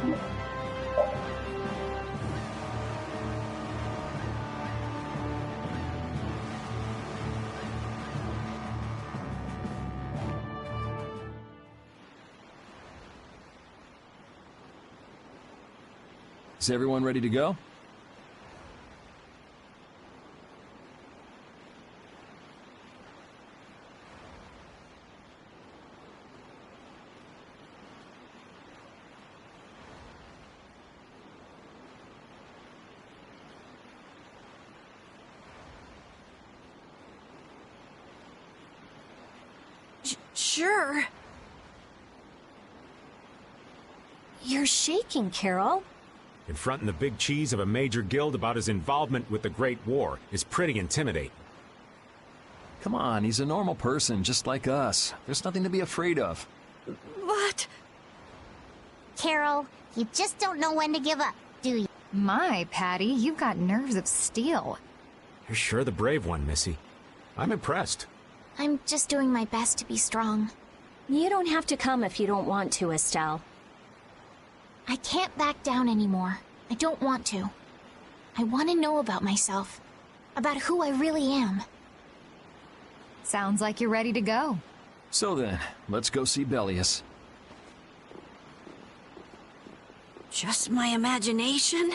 Is everyone ready to go? Sure. You're shaking, Carol. Confronting the big cheese of a major guild about his involvement with the Great War is pretty intimidating. Come on, he's a normal person, just like us. There's nothing to be afraid of. But... Carol, you just don't know when to give up, do you? My, Patty, you've got nerves of steel. You're sure the brave one, Missy. I'm impressed. I'm just doing my best to be strong. You don't have to come if you don't want to, Estelle. I can't back down anymore. I don't want to. I want to know about myself. About who I really am. Sounds like you're ready to go. So then, let's go see Bellius. Just my imagination?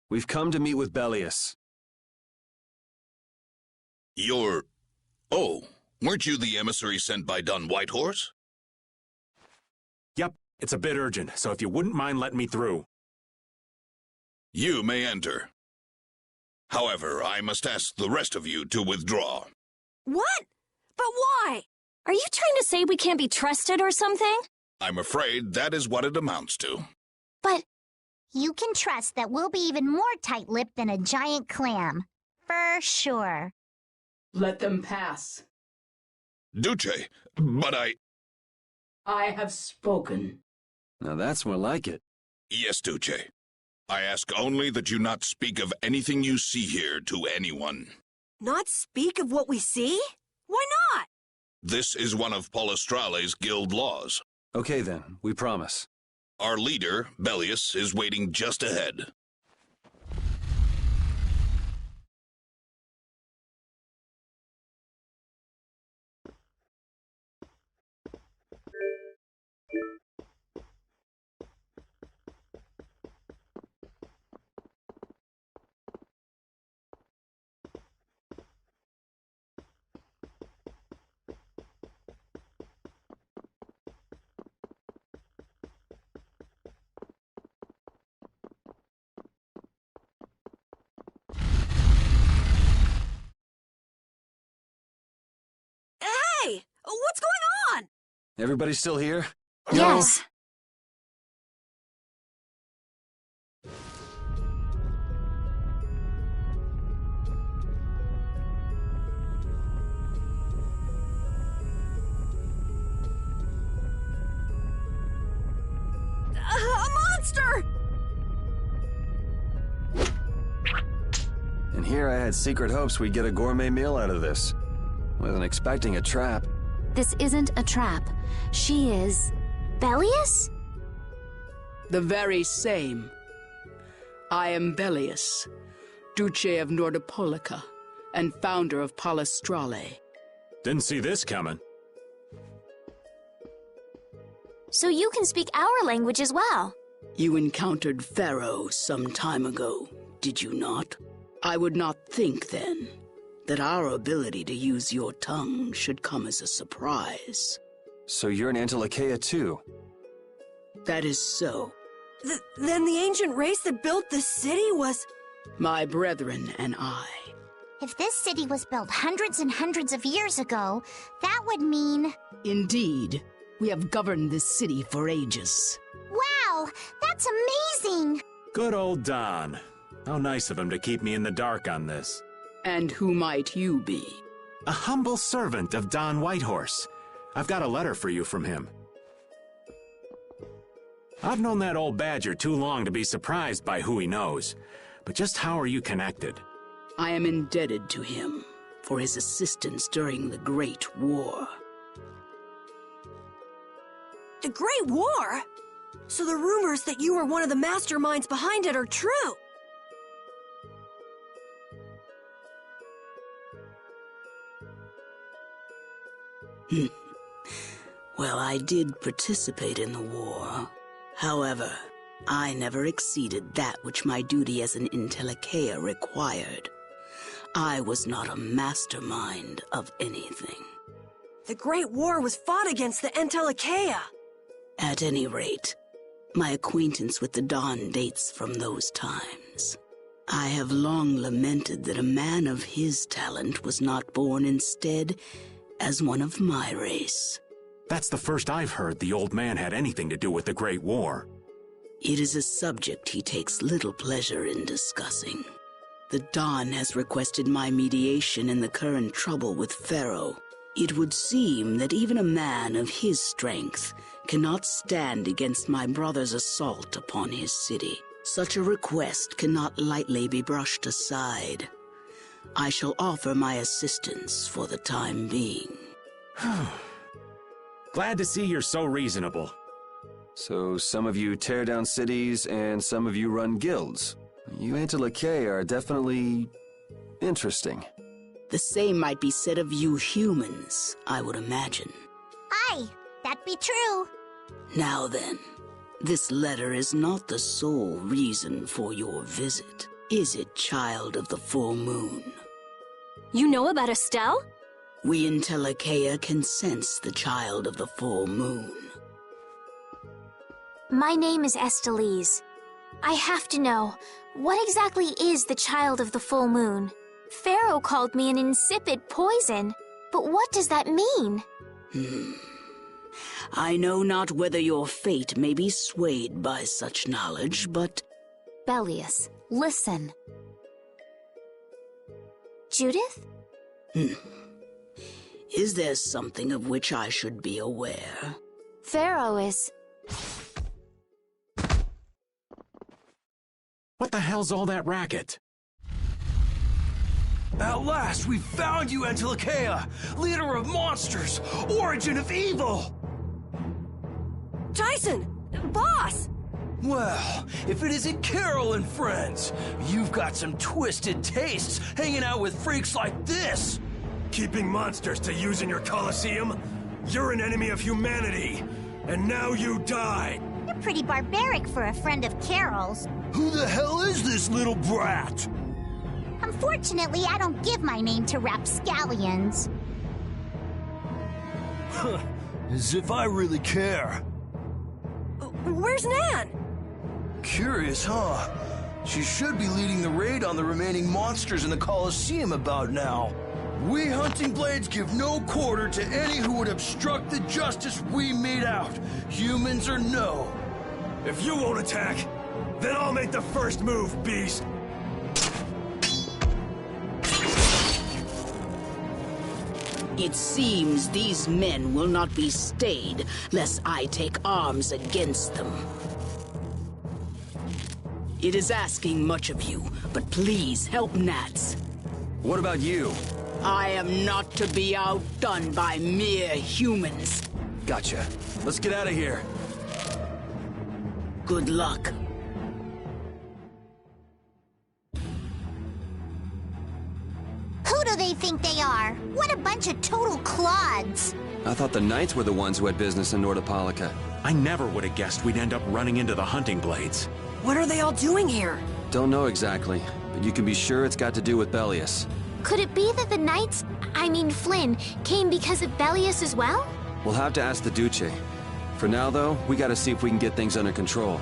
We've come to meet with Bellius. Oh, weren't you the emissary sent by Don Whitehorse? Yep, it's a bit urgent, so if you wouldn't mind letting me through. You may enter. However, I must ask the rest of you to withdraw. What? But why? Are you trying to say we can't be trusted or something? I'm afraid that is what it amounts to. But you can trust that we'll be even more tight-lipped than a giant clam. For sure. Let them pass. Duce, but I have spoken. Now that's more like it. Yes, Duce. I ask only that you not speak of anything you see here to anyone. Not speak of what we see? Why not? This is one of Palestrale's guild laws. Okay then, we promise. Our leader, Bellius, is waiting just ahead. Hey! What's going on? Everybody still here? Yes. A monster! And here I had secret hopes we'd get a gourmet meal out of this. Wasn't expecting a trap. This isn't a trap. She is... Bellius? The very same. I am Bellius, Duce of Nordopolica, and founder of Palestrale. Didn't see this coming. So you can speak our language as well. You encountered Pharaoh some time ago, did you not? I would not think, then, that our ability to use your tongue should come as a surprise. So you're an Antilocheia too? That is so. Then the ancient race that built this city was... My brethren and I. If this city was built hundreds and hundreds of years ago, that would mean... Indeed, we have governed this city for ages. Wow, that's amazing! Good old Don. How nice of him to keep me in the dark on this. And who might you be? A humble servant of Don Whitehorse. I've got a letter for you from him. I've known that old badger too long to be surprised by who he knows. But just how are you connected? I am indebted to him for his assistance during the Great War. The Great War? So the rumors that you were one of the masterminds behind it are true? Well, I did participate in the war. However, I never exceeded that which my duty as an Antilocheia required. I was not a mastermind of anything. The Great War was fought against the Antilocheia. At any rate, my acquaintance with the Don dates from those times. I have long lamented that a man of his talent was not born instead as one of my race. That's the first I've heard the old man had anything to do with the Great War. It is a subject he takes little pleasure in discussing. The Don has requested my mediation in the current trouble with Pharaoh. It would seem that even a man of his strength cannot stand against my brother's assault upon his city. Such a request cannot lightly be brushed aside. I shall offer my assistance for the time being. Glad to see you're so reasonable. So some of you tear down cities and some of you run guilds. You Antilocheia are definitely interesting. The same might be said of you humans, I would imagine. Aye, that be true. Now then, this letter is not the sole reason for your visit. is it, child of the full moon? You know about Estelle? We in Telekea can sense the child of the full moon. My name is Estelise. I have to know, what exactly is the child of the full moon? Pharaoh called me an insipid poison, but what does that mean? I know not whether your fate may be swayed by such knowledge, but... Bellius, listen. Judith? Is there something of which I should be aware? Pharaoh is... What the hell's all that racket? At last, we found you, Antilochea, leader of monsters, origin of evil! Tyson! Boss! Well, if it isn't Carol and friends, you've got some twisted tastes hanging out with freaks like this! Keeping monsters to use in your Colosseum? You're an enemy of humanity, and now you die! You're pretty barbaric for a friend of Carol's. Who the hell is this little brat? Unfortunately, I don't give my name to rapscallions. As if I really care. Where's Nan? Curious, huh? She should be leading the raid on the remaining monsters in the Colosseum about now. We Hunting Blades give no quarter to any who would obstruct the justice we mete out, humans or no. If you won't attack, then I'll make the first move, beast. It seems these men will not be stayed, lest I take arms against them. It is asking much of you, but please help Nats. What about you? I am not to be outdone by mere humans. Gotcha. Let's get out of here. Good luck. Who do they think they are? What a bunch of total clods! I thought the Knights were the ones who had business in Nordopolica. I never would have guessed we'd end up running into the Hunting Blades. What are they all doing here? Don't know exactly, but you can be sure it's got to do with Bellius. Could it be that the Knights, I mean Flynn, came because of Bellius as well? We'll have to ask the Duce. For now, though, we gotta see if we can get things under control.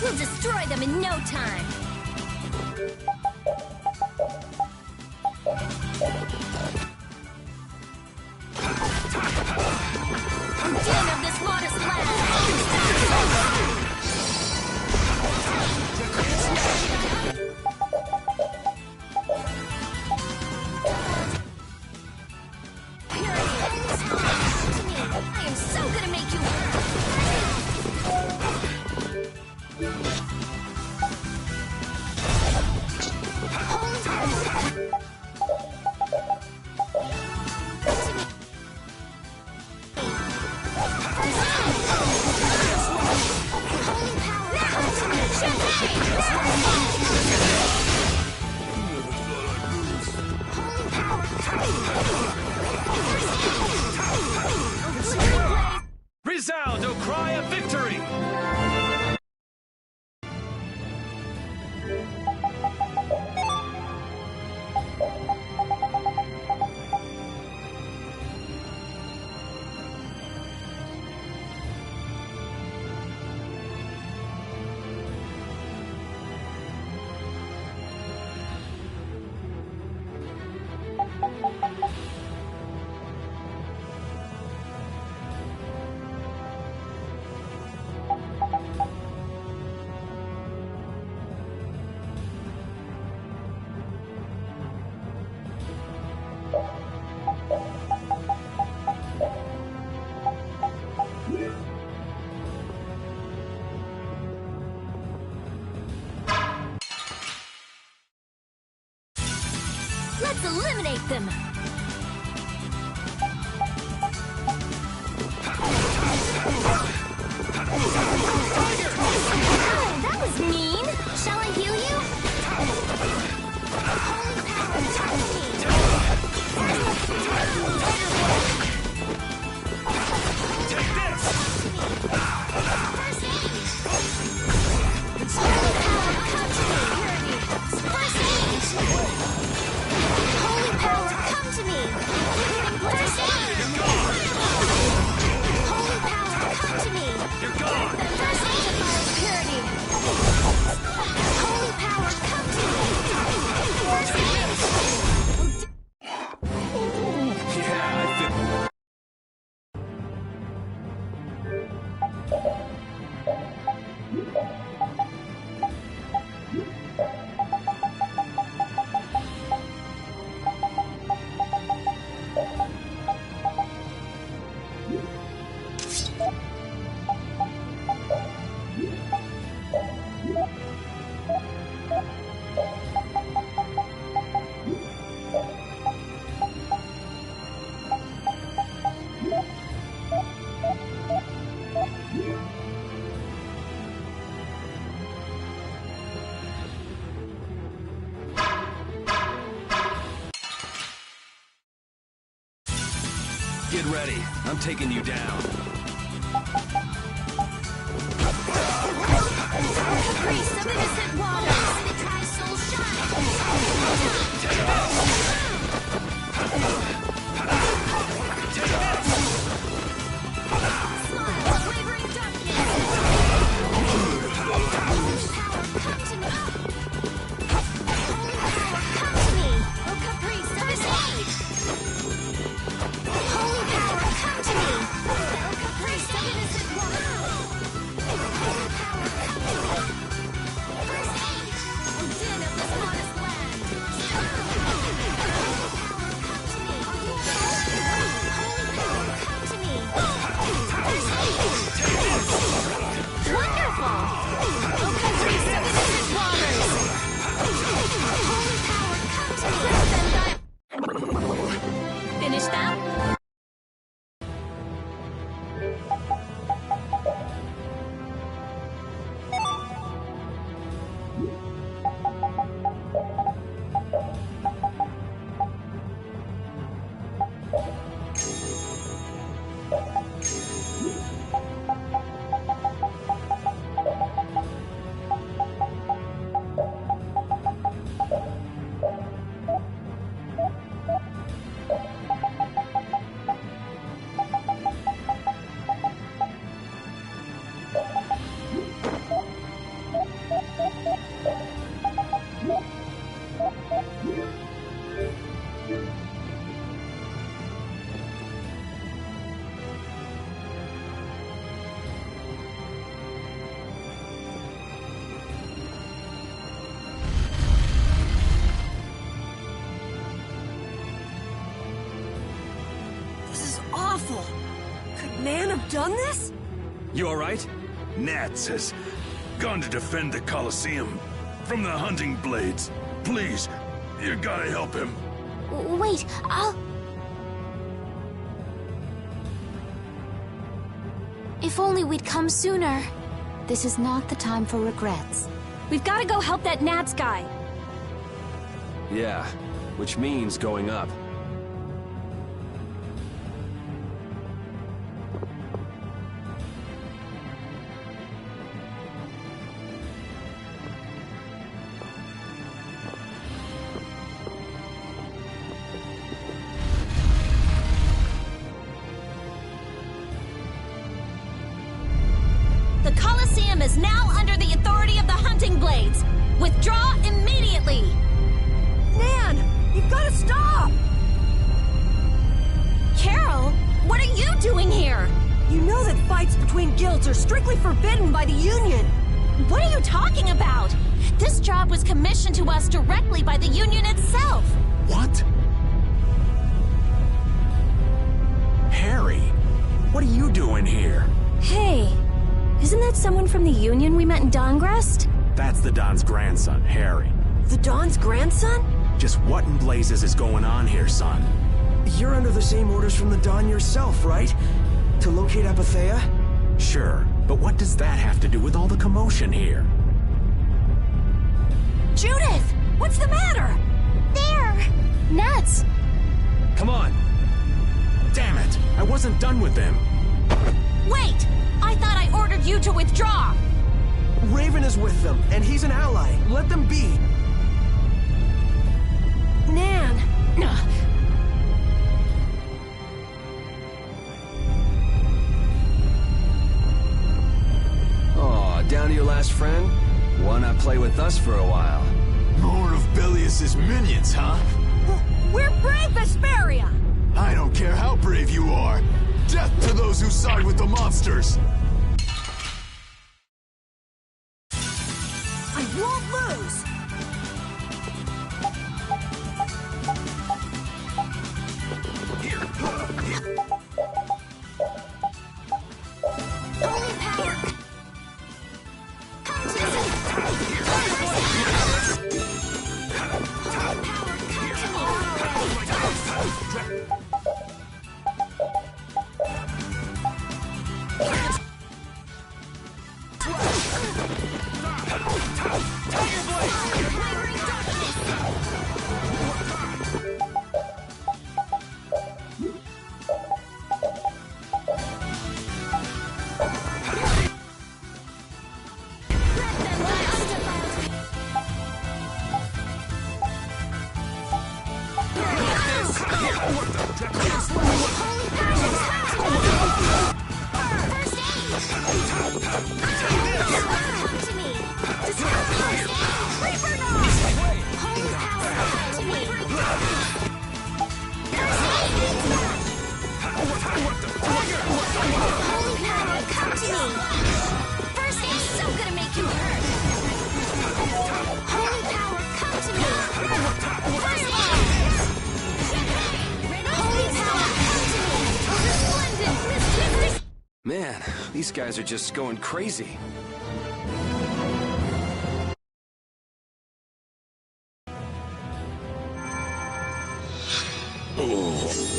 We'll destroy them in no time! Den of this modest I am so gonna make you Resound, O cry of victory! Let's eliminate them! Oh, that was mean! Shall I heal you? Holy power, touch me! Take this! First aid! Holy power, come to me! First aid! Holy power, come to me! First aid! Holy power, come to me! You're gone! First aid of fire purity! Holy power, come to me! First aid! Yeah, I think... Get ready. I'm taking you down. Caprice of innocent waters! The tri-soul shine! Smile of wavering darkness! Holy power, come to me! Holy power, come to me! Oh, Caprice of innocent... Holy power, come to me! Oh, Caprice of innocent waters! Holy power, come to me! First aid! Oh, din of this modest land! Holy power, come to me! Holy power, come to me! First aid! Wonderful! Oh, Caprice of innocent waters! Holy power, come to me! Then thy... Finish that? Awful! Could Nan have done this? You alright? Nats has gone to defend the Colosseum from the hunting blades. Please, you gotta help him. Wait, I'll... If only we'd come sooner. This is not the time for regrets. We've got to go help that Nats guy. Yeah, which means going up. The Colosseum is now under the authority of the Hunting Blades. Withdraw immediately! Nan, you've got to stop! Carol, what are you doing here? You know that fights between guilds are strictly forbidden by the Union. What are you talking about? This job was commissioned to us directly by the Union itself. What? Harry, what are you doing here? Hey, isn't that someone from the Union we met in Dawngrest? That's the Don's grandson, Harry. The Don's grandson? Just what in blazes is going on here, son? You're under the same orders from the Dawn yourself, right? To locate Apatheia? Sure, but what does that have to do with all the commotion here? Judith! What's the matter? There! Nats! Come on! Damn it! I wasn't done with them! Wait! I thought I ordered you to withdraw! Raven is with them, and he's an ally. Let them be. Nan! Aw, down to your last friend? Why not play with us for a while? More of Belius's minions, huh? We're brave Vesperia! I don't care how brave you are. Death to those who side with the monsters! I won't lose! Holy power! Come to me! Holy power, come to me! Man, these guys are just going crazy.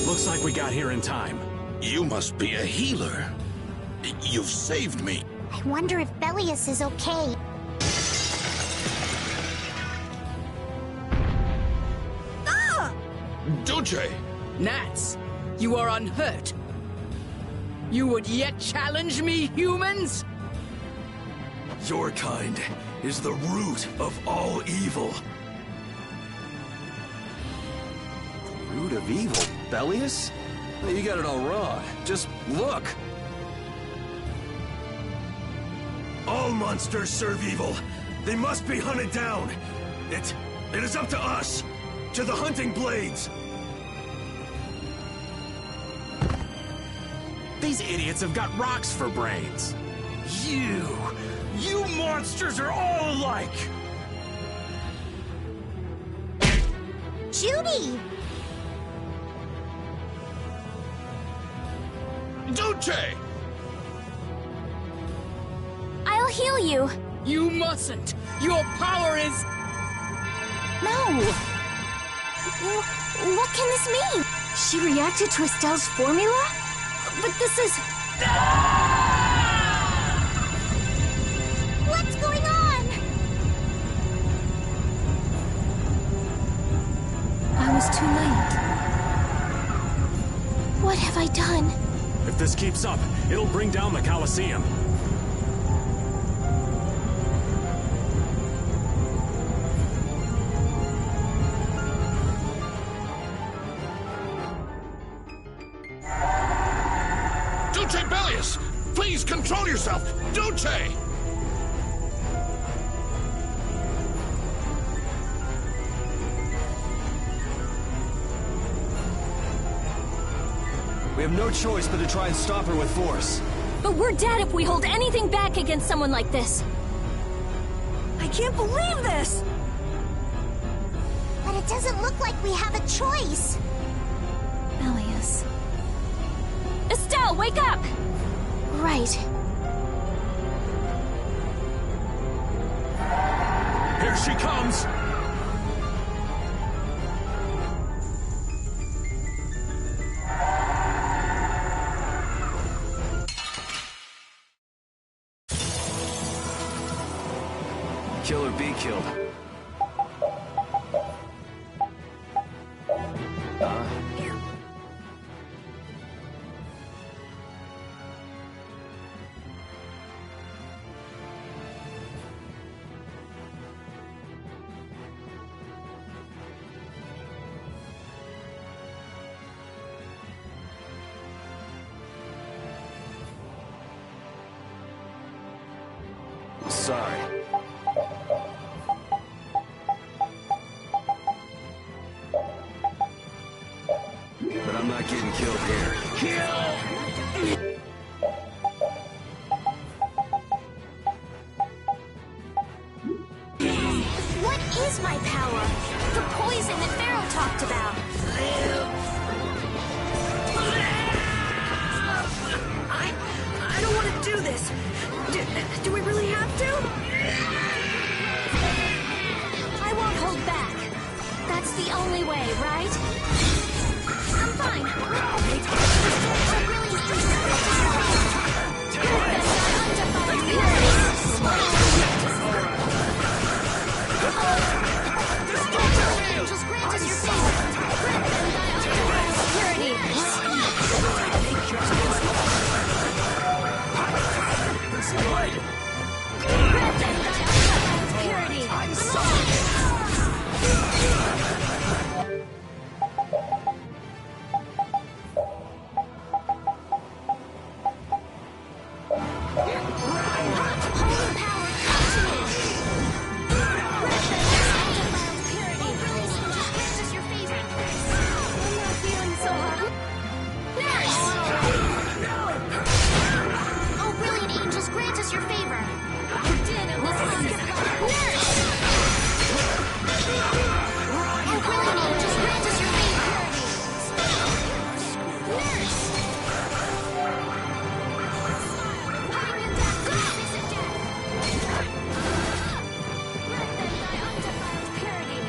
Looks like we got here in time. You must be a healer. You've saved me. I wonder if Belius is okay. Duce! Nats, you are unhurt. You would yet challenge me, humans? Your kind is the root of all evil. The root of evil? Belius? You got it all wrong. Just look. All monsters serve evil. They must be hunted down. It is up to us. To the hunting blades. These idiots have got rocks for brains. You monsters are all alike. Judy! Duce! I'll heal you. You mustn't. Your power is... No! What can this mean? She reacted to Estelle's formula? But this is... What's going on? I was too late. What have I done? If this keeps up, it'll bring down the Colosseum. Duce Belius! Please control yourself! Duce! We have no choice but to try and stop her with force. But we're dead if we hold anything back against someone like this. I can't believe this! But it doesn't look like we have a choice. Belius. Estelle, wake up! Right. Here she comes. would be killed. Sorry. But I'm not getting killed here. What is my power? The poison that Pharaoh talked about. I don't want to do this. Do we really have to? I won't hold back. That's the only way, right? I'm fine. Angels grant us your favor. Grant them thy undefiled purity. Grant them thy undefiled purity.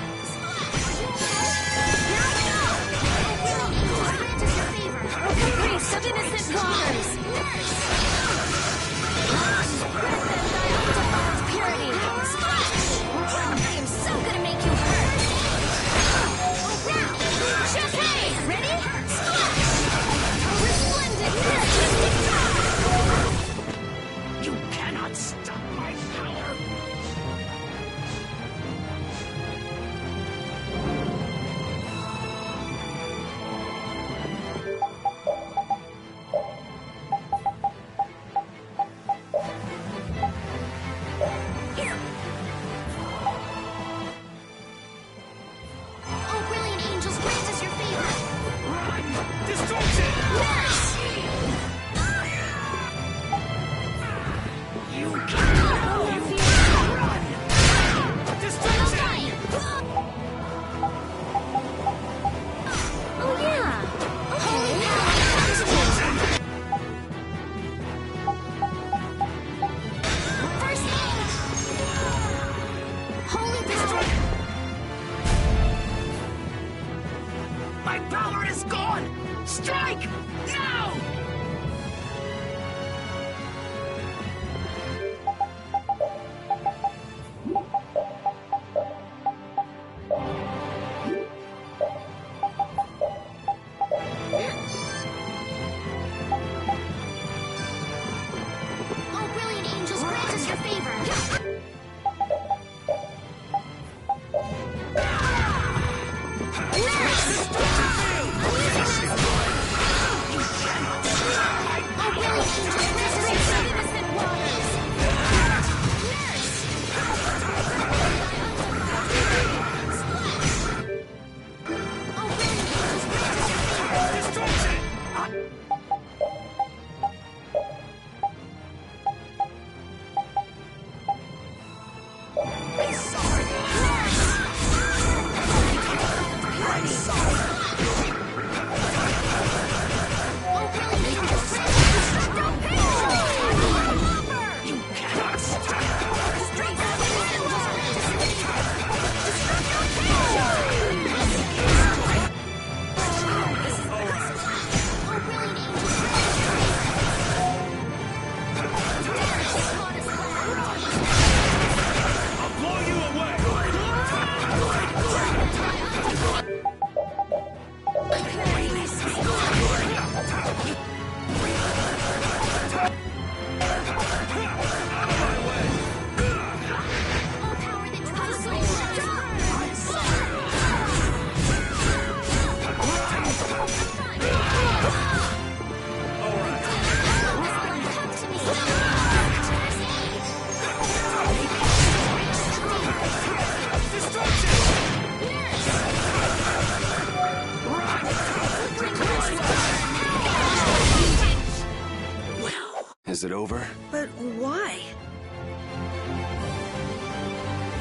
Is it over? But why?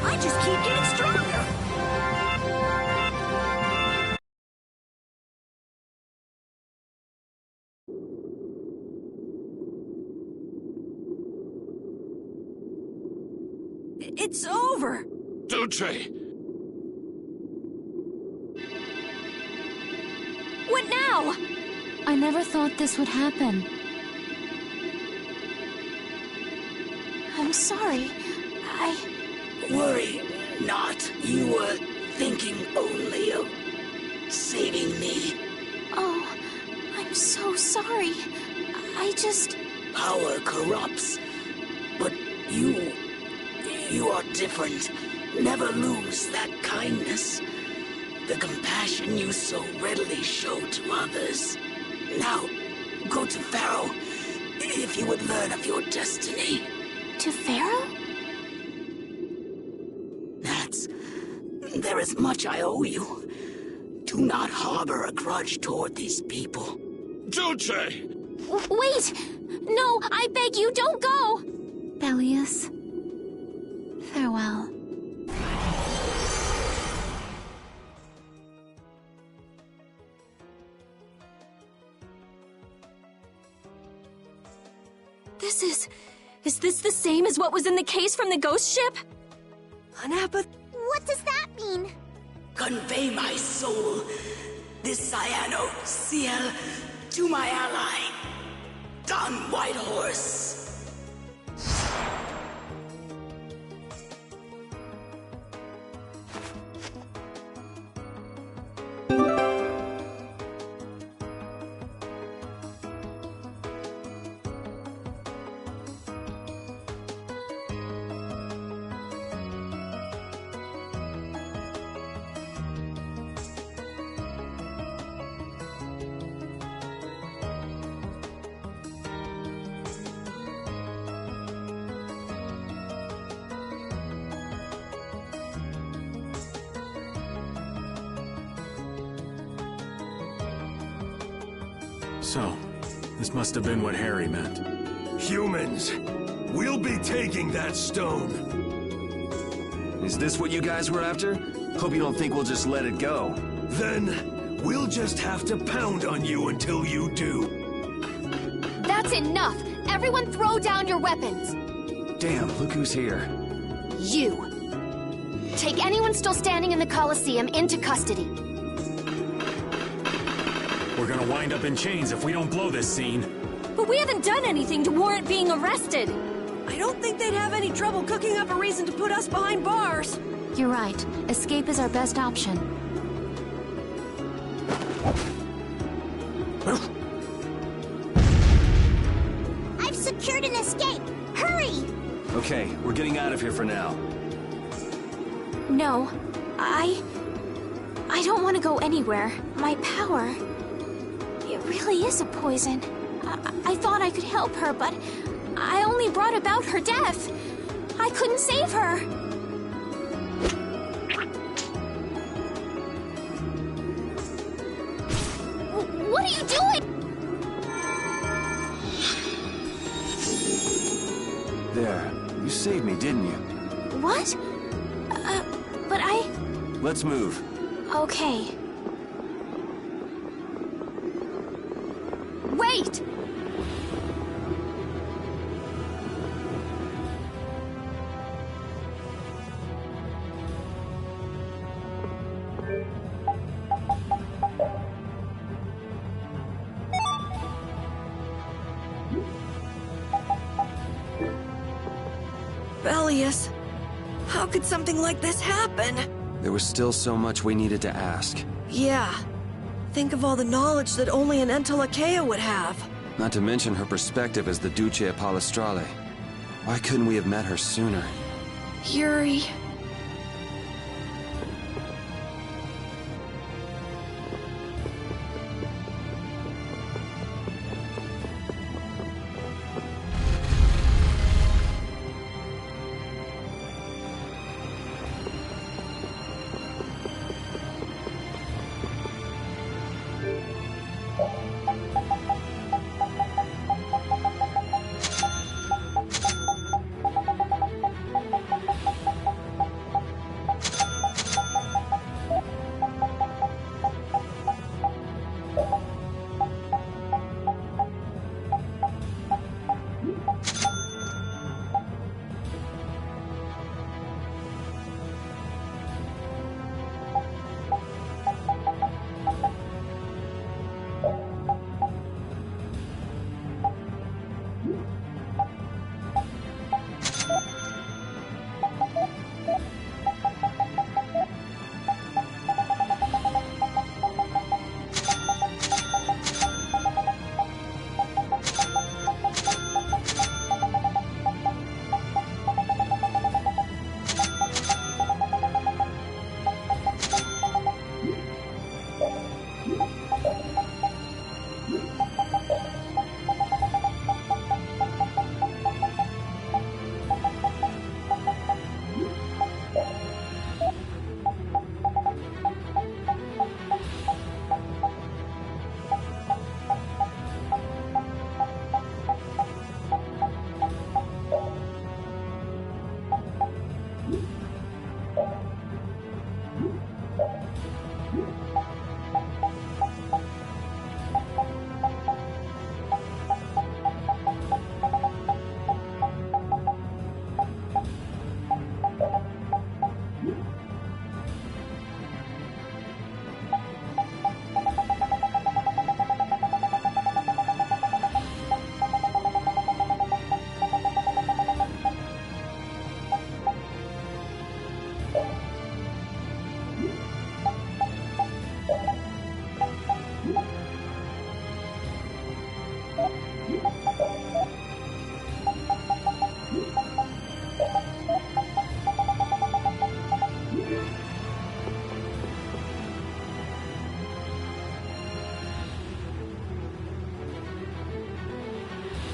I just keep getting stronger. It's over. Duce! What now? I never thought this would happen. I'm sorry. Worry not. You were thinking only of saving me. Oh, I'm so sorry. I just... Power corrupts. But you are different. Never lose that kindness. The compassion you so readily show to others. Now, go to Pharaoh, if you would learn of your destiny. To Pharaoh? There is much I owe you. Do not harbor a grudge toward these people. Duce! Wait! No, I beg you, don't go! Bellius, farewell. Is this the same as what was in the case from the ghost ship? Anapa... What does that mean? Convey my soul, this Cyano Ciel, to my ally, Don Whitehorse. So, this must have been what Harry meant. Humans, we'll be taking that stone. Is this what you guys were after? Hope you don't think we'll just let it go. Then, we'll just have to pound on you until you do. That's enough! Everyone throw down your weapons! Damn, look who's here. You. Take anyone still standing in the Colosseum into custody. We're gonna wind up in chains if we don't blow this scene. But we haven't done anything to warrant being arrested. I don't think they'd have any trouble cooking up a reason to put us behind bars. You're right. Escape is our best option. I've secured an escape. Hurry! Okay, we're getting out of here for now. No, I don't want to go anywhere. My power... It really is a poison. I thought I could help her, but I only brought about her death. I couldn't save her. What are you doing? There, you saved me, didn't you? What? But I... Let's move. Okay. Wait! Bellius, how could something like this happen? There was still so much we needed to ask. Yeah. Think of all the knowledge that only an Entelakea would have. Not to mention her perspective as the Duce of Palestrale. Why couldn't we have met her sooner? Yuri...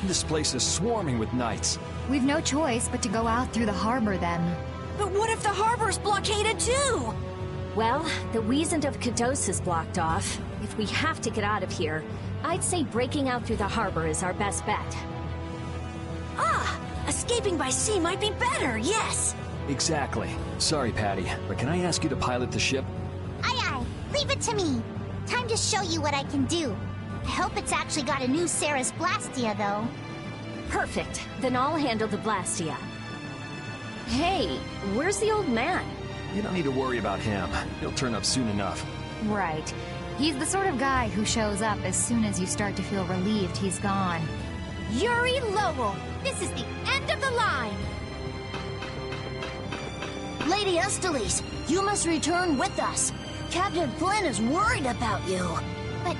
This place is swarming with knights. We've no choice but to go out through the harbor then. But what if the harbor's blockaded too? Well, the Wiesent of Kados is blocked off. If we have to get out of here, I'd say breaking out through the harbor is our best bet. Ah! Escaping by sea might be better, yes! Exactly. Sorry, Patty, but can I ask you to pilot the ship? Aye aye, leave it to me. Time to show you what I can do. I hope it's actually got a new Ceres Blastia, though. Perfect. Then I'll handle the Blastia. Hey, where's the old man? You don't need to worry about him. He'll turn up soon enough. Right. He's the sort of guy who shows up as soon as you start to feel relieved he's gone. Yuri Lowell, this is the end of the line. Lady Estellise, you must return with us. Captain Flynn is worried about you. But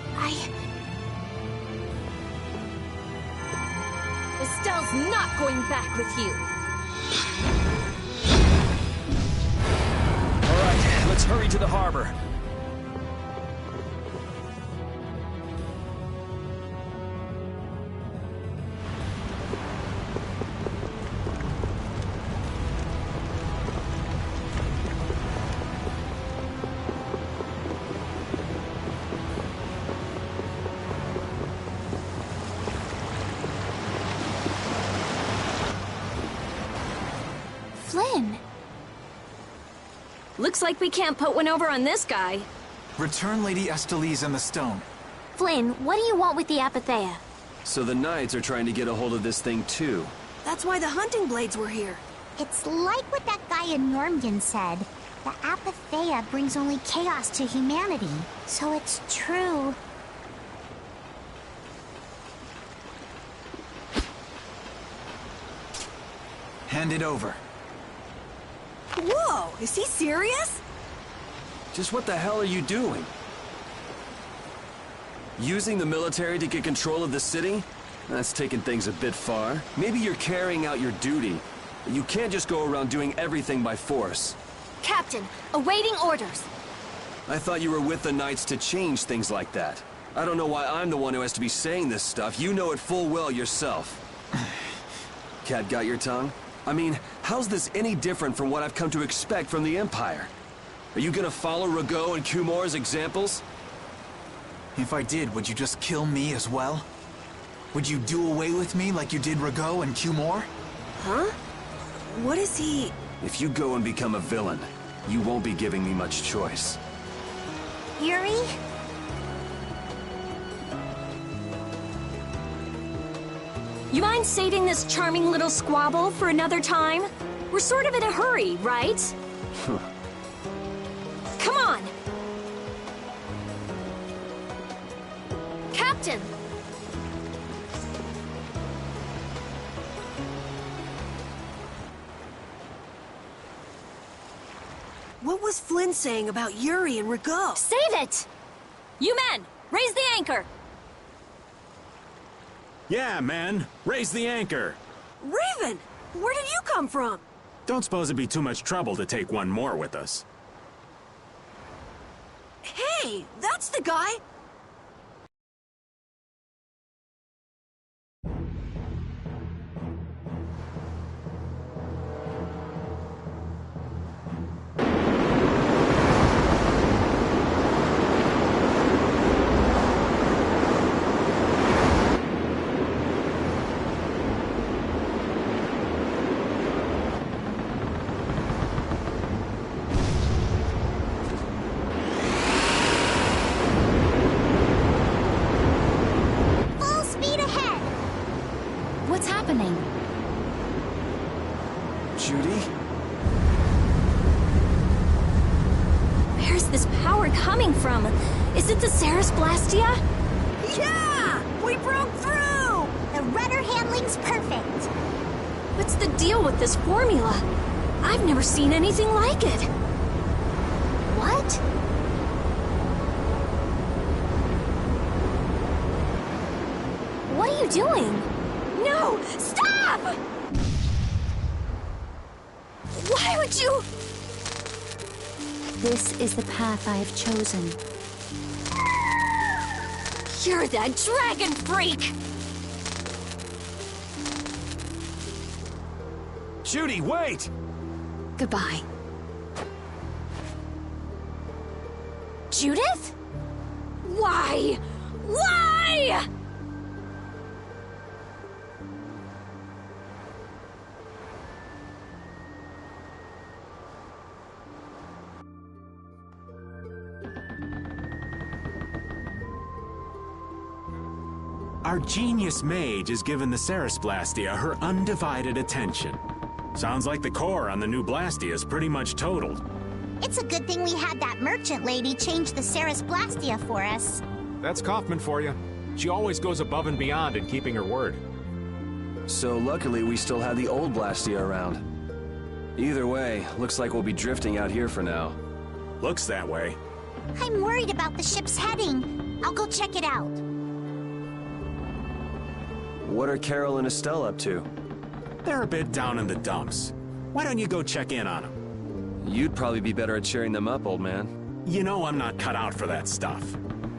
Estelle's not going back with you. All right, let's hurry to the harbor. Flynn. Looks like we can't put one over on this guy. Return Lady Estellise and the stone. Flynn, what do you want with the Apatheia? So the Knights are trying to get a hold of this thing too. That's why the hunting blades were here. It's like what that guy in Normgen said. The Apatheia brings only chaos to humanity. So it's true. Hand it over. Whoa, is he serious? Just what the hell are you doing? Using the military to get control of the city? That's taking things a bit far. Maybe you're carrying out your duty. But you can't just go around doing everything by force. Captain, awaiting orders. I thought you were with the Knights to change things like that. I don't know why I'm the one who has to be saying this stuff. You know it full well yourself. Cat got your tongue? I mean, how's this any different from what I've come to expect from the Empire? Are you gonna follow Rago and Kumor's examples? If I did, would you just kill me as well? Would you do away with me like you did Rago and Kumor? Huh? What is he... If you go and become a villain, you won't be giving me much choice. Yuri? You mind saving this charming little squabble for another time? We're sort of in a hurry, right? Come on! Captain! What was Flynn saying about Yuri and Rago? Save it! You men, raise the anchor! Yeah, man. Raise the anchor. Raven! Where did you come from? Don't suppose it'd be too much trouble to take one more with us. Hey, that's the guy! Judy? Where's this power coming from? Is it the Ceres Blastia? Yeah! We broke through! The rudder handling's perfect. What's the deal with this formula? I've never seen anything like it. What? What are you doing? No! Stop! Why would you... This is the path I have chosen. You're that dragon freak! Judy, wait! Goodbye. Judith? Why? Why? Our genius mage has given the Ceres Blastia her undivided attention. Sounds like the core on the new Blastia is pretty much totaled. It's a good thing we had that merchant lady change the Ceres Blastia for us. That's Kaufman for you. She always goes above and beyond in keeping her word. So luckily we still have the old Blastia around. Either way, looks like we'll be drifting out here for now. Looks that way. I'm worried about the ship's heading. I'll go check it out. What are Carol and Estelle up to? They're a bit down in the dumps. Why don't you go check in on them? You'd probably be better at cheering them up, old man. You know I'm not cut out for that stuff.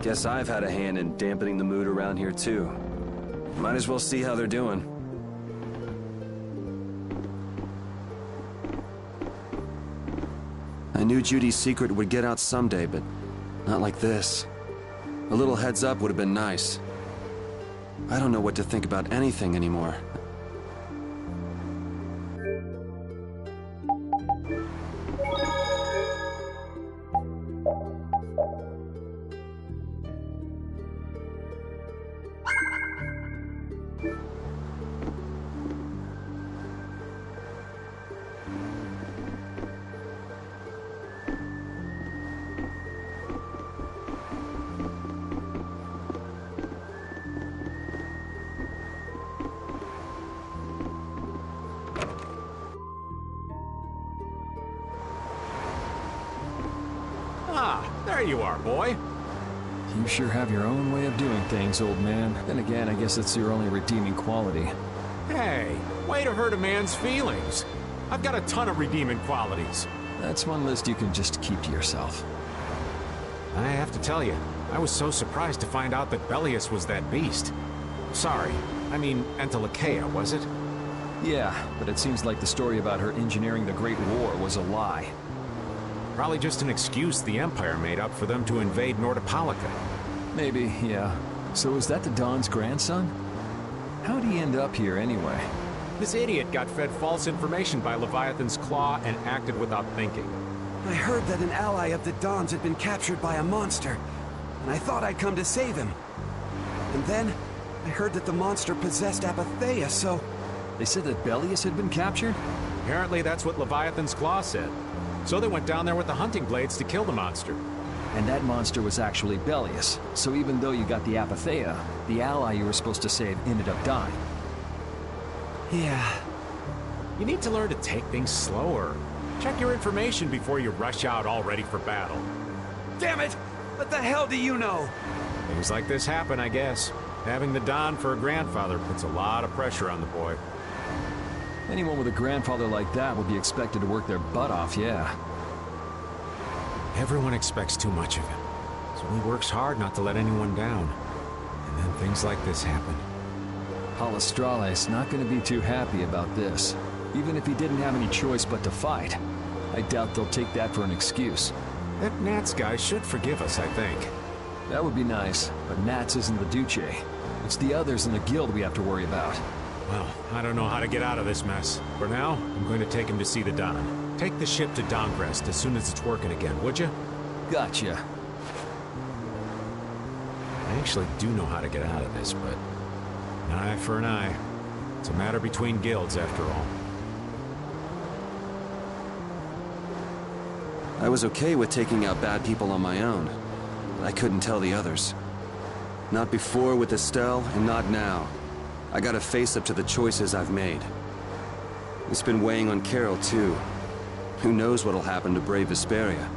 Guess I've had a hand in dampening the mood around here, too. Might as well see how they're doing. I knew Judy's secret would get out someday, but not like this. A little heads up would have been nice. I don't know what to think about anything anymore. There you are, boy. You sure have your own way of doing things, old man. Then again, I guess it's your only redeeming quality. Hey, way to hurt a man's feelings. I've got a ton of redeeming qualities. That's one list you can just keep to yourself. I have to tell you, I was so surprised to find out that Bellius was that beast. Sorry, I mean Entelekea, was it? Yeah, but it seems like the story about her engineering the Great War was a lie. Probably just an excuse the Empire made up for them to invade Nordopolica. Maybe, yeah. So is that the Don's grandson? How'd he end up here anyway? This idiot got fed false information by Leviathan's Claw and acted without thinking. I heard that an ally of the Don's had been captured by a monster, and I thought I'd come to save him. And then, I heard that the monster possessed Apatheia, so... They said that Bellius had been captured? Apparently that's what Leviathan's Claw said. So they went down there with the hunting blades to kill the monster. And that monster was actually Bellius. So even though you got the Apatheia, the ally you were supposed to save ended up dying. Yeah. You need to learn to take things slower. Check your information before you rush out all ready for battle. Damn it! What the hell do you know? Things like this happen, I guess. Having the Don for a grandfather puts a lot of pressure on the boy. Anyone with a grandfather like that would be expected to work their butt off, yeah. Everyone expects too much of him, so he works hard not to let anyone down. And then things like this happen. Palestrale's not going to be too happy about this, even if he didn't have any choice but to fight. I doubt they'll take that for an excuse. That Nats guy should forgive us, I think. That would be nice, but Nats isn't the Duce. It's the others in the guild we have to worry about. Well, I don't know how to get out of this mess. For now, I'm going to take him to see the Don. Take the ship to Dahngrest as soon as it's working again, would you? Gotcha. I actually do know how to get out of this, but... an eye for an eye. It's a matter between guilds, after all. I was okay with taking out bad people on my own. But I couldn't tell the others. Not before with Estelle, and not now. I gotta face up to the choices I've made. It's been weighing on Carol, too. Who knows what'll happen to brave Vesperia?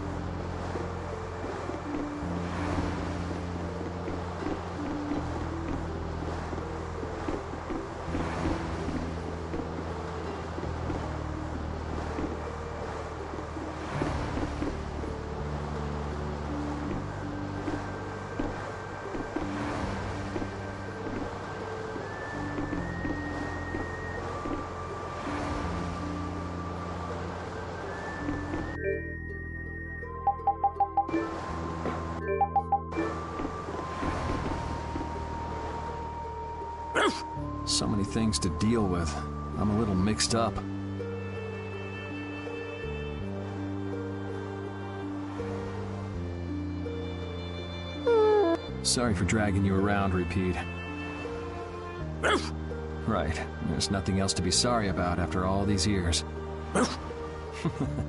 So many things to deal with. I'm a little mixed up. Sorry for dragging you around, Repeat. Right. There's nothing else to be sorry about after all these years.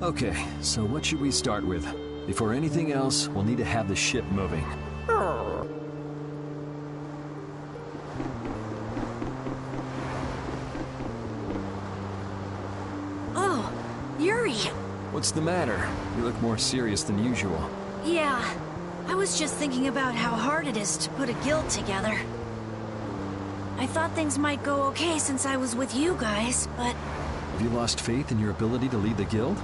Okay, so what should we start with? Before anything else, we'll need to have the ship moving. Oh, Yuri! What's the matter? You look more serious than usual. Yeah, I was just thinking about how hard it is to put a guild together. I thought things might go okay since I was with you guys, but... Have you lost faith in your ability to lead the guild?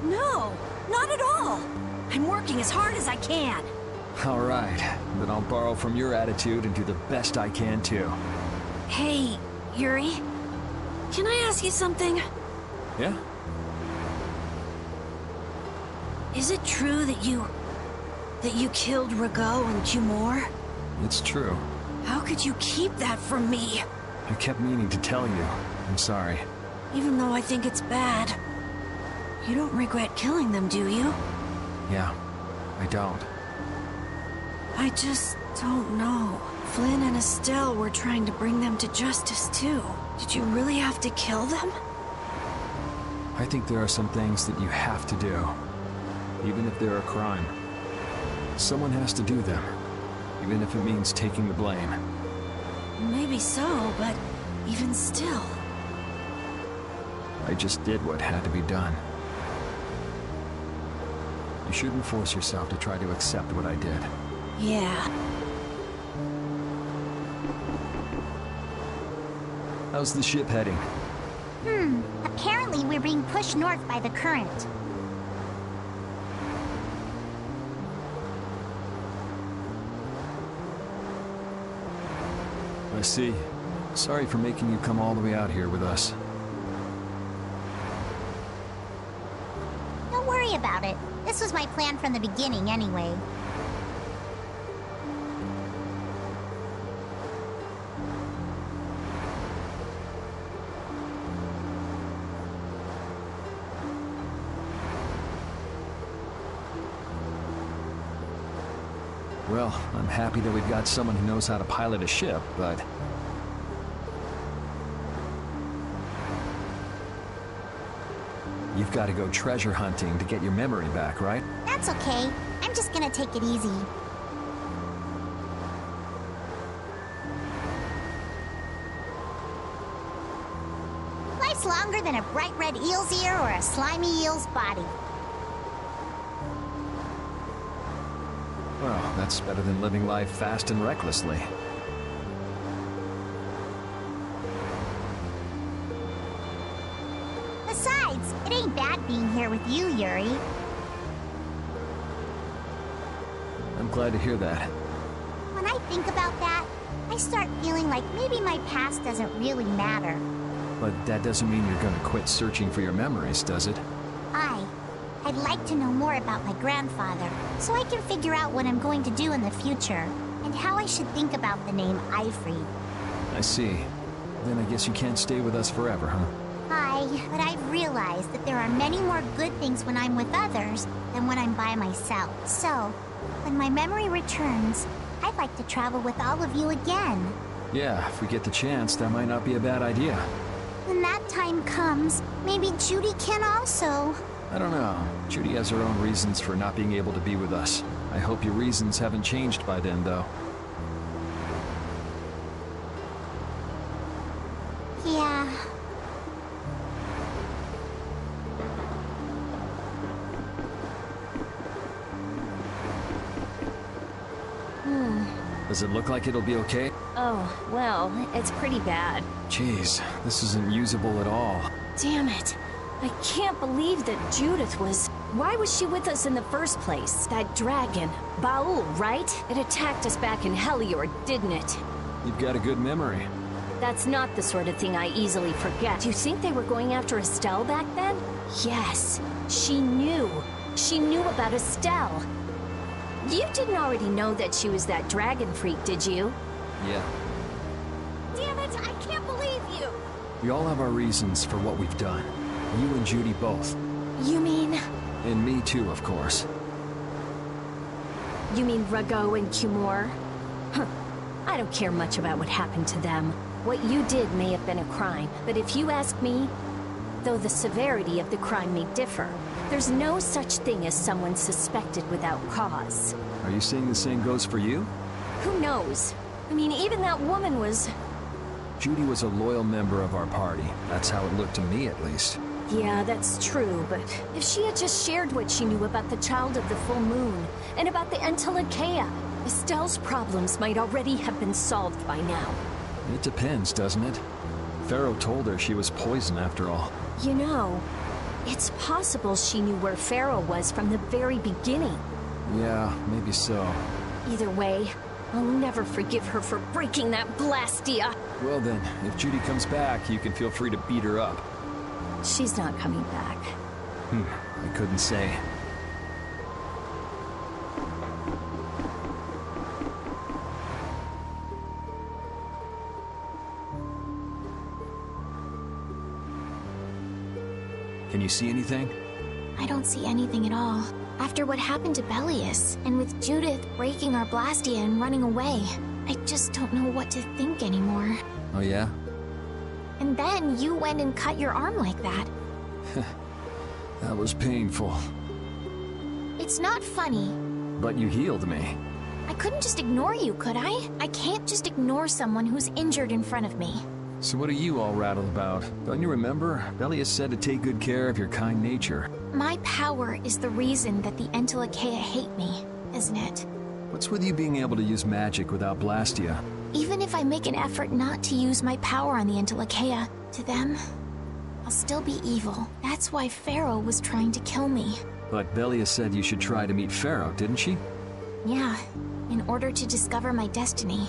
No, not at all. I'm working as hard as I can. All right, then I'll borrow from your attitude and do the best I can too. Hey, Yuri, can I ask you something? Yeah? Is it true that you killed Rago and Cumore? It's true. How could you keep that from me? I kept meaning to tell you. I'm sorry. Even though I think it's bad. You don't regret killing them, do you? Yeah, I don't. I just don't know. Flynn and Estelle were trying to bring them to justice, too. Did you really have to kill them? I think there are some things that you have to do. Even if they're a crime. Someone has to do them. Even if it means taking the blame. Maybe so, but even still... I just did what had to be done. You shouldn't force yourself to try to accept what I did. Yeah. How's the ship heading? Apparently we're being pushed north by the current. I see. Sorry for making you come all the way out here with us. Don't worry about it. This was my plan from the beginning anyway. Well, I'm happy that we've got someone who knows how to pilot a ship, but... You've got to go treasure hunting to get your memory back, right? That's okay. I'm just gonna take it easy. Life's longer than a bright red eel's ear or a slimy eel's body. Well, that's better than living life fast and recklessly. Besides, it ain't bad being here with you, Yuri. I'm glad to hear that. When I think about that, I start feeling like maybe my past doesn't really matter. But that doesn't mean you're gonna quit searching for your memories, does it? I'd like to know more about my grandfather, so I can figure out what I'm going to do in the future, and how I should think about the name Aifrey. I see. Then I guess you can't stay with us forever, huh? But I've realized that there are many more good things when I'm with others than when I'm by myself. So, when my memory returns, I'd like to travel with all of you again. Yeah, if we get the chance, that might not be a bad idea. When that time comes, maybe Judy can also. I don't know. Judy has her own reasons for not being able to be with us. I hope your reasons haven't changed by then, though. Yeah. Does it look like it'll be okay? Oh, well, it's pretty bad. Jeez, this isn't usable at all. Damn it. I can't believe that Judith was... Why was she with us in the first place? That dragon. Baul, right? It attacked us back in Heliord, didn't it? You've got a good memory. That's not the sort of thing I easily forget. Do you think they were going after Estelle back then? Yes. She knew. She knew about Estelle. You didn't already know that she was that dragon freak, did you? Yeah. Damn it, I can't believe We all have our reasons for what we've done. You and Judy both. You mean... And me too, of course. You mean Rago and Cumore? Huh. I don't care much about what happened to them. What you did may have been a crime, but if you ask me, though the severity of the crime may differ, there's no such thing as someone suspected without cause. Are you saying the same goes for you? Who knows? I mean, even that woman was... Judy was a loyal member of our party. That's how it looked to me, at least. Yeah, that's true, but if she had just shared what she knew about the Child of the Full Moon, and about the Entelekea, Estelle's problems might already have been solved by now. It depends, doesn't it? Pharaoh told her she was poison after all. You know, it's possible she knew where Pharaoh was from the very beginning. Yeah, maybe so. Either way, I'll never forgive her for breaking that Blastia. Well then, if Judy comes back, you can feel free to beat her up. She's not coming back. I couldn't say. Can you see anything? I don't see anything at all. After what happened to Belius, and with Judith breaking our Blastia and running away, I just don't know what to think anymore. Oh yeah? And then you went and cut your arm like that. That was painful. It's not funny. But you healed me. I couldn't just ignore you, could I? I can't just ignore someone who's injured in front of me. So what are you all rattled about? Don't you remember? Belius said to take good care of your kind nature. My power is the reason that the Entelekea hate me, isn't it? What's with you being able to use magic without Blastia? Even if I make an effort not to use my power on the Entelekea, to them, I'll still be evil. That's why Pharaoh was trying to kill me. But Belius said you should try to meet Pharaoh, didn't she? Yeah, in order to discover my destiny.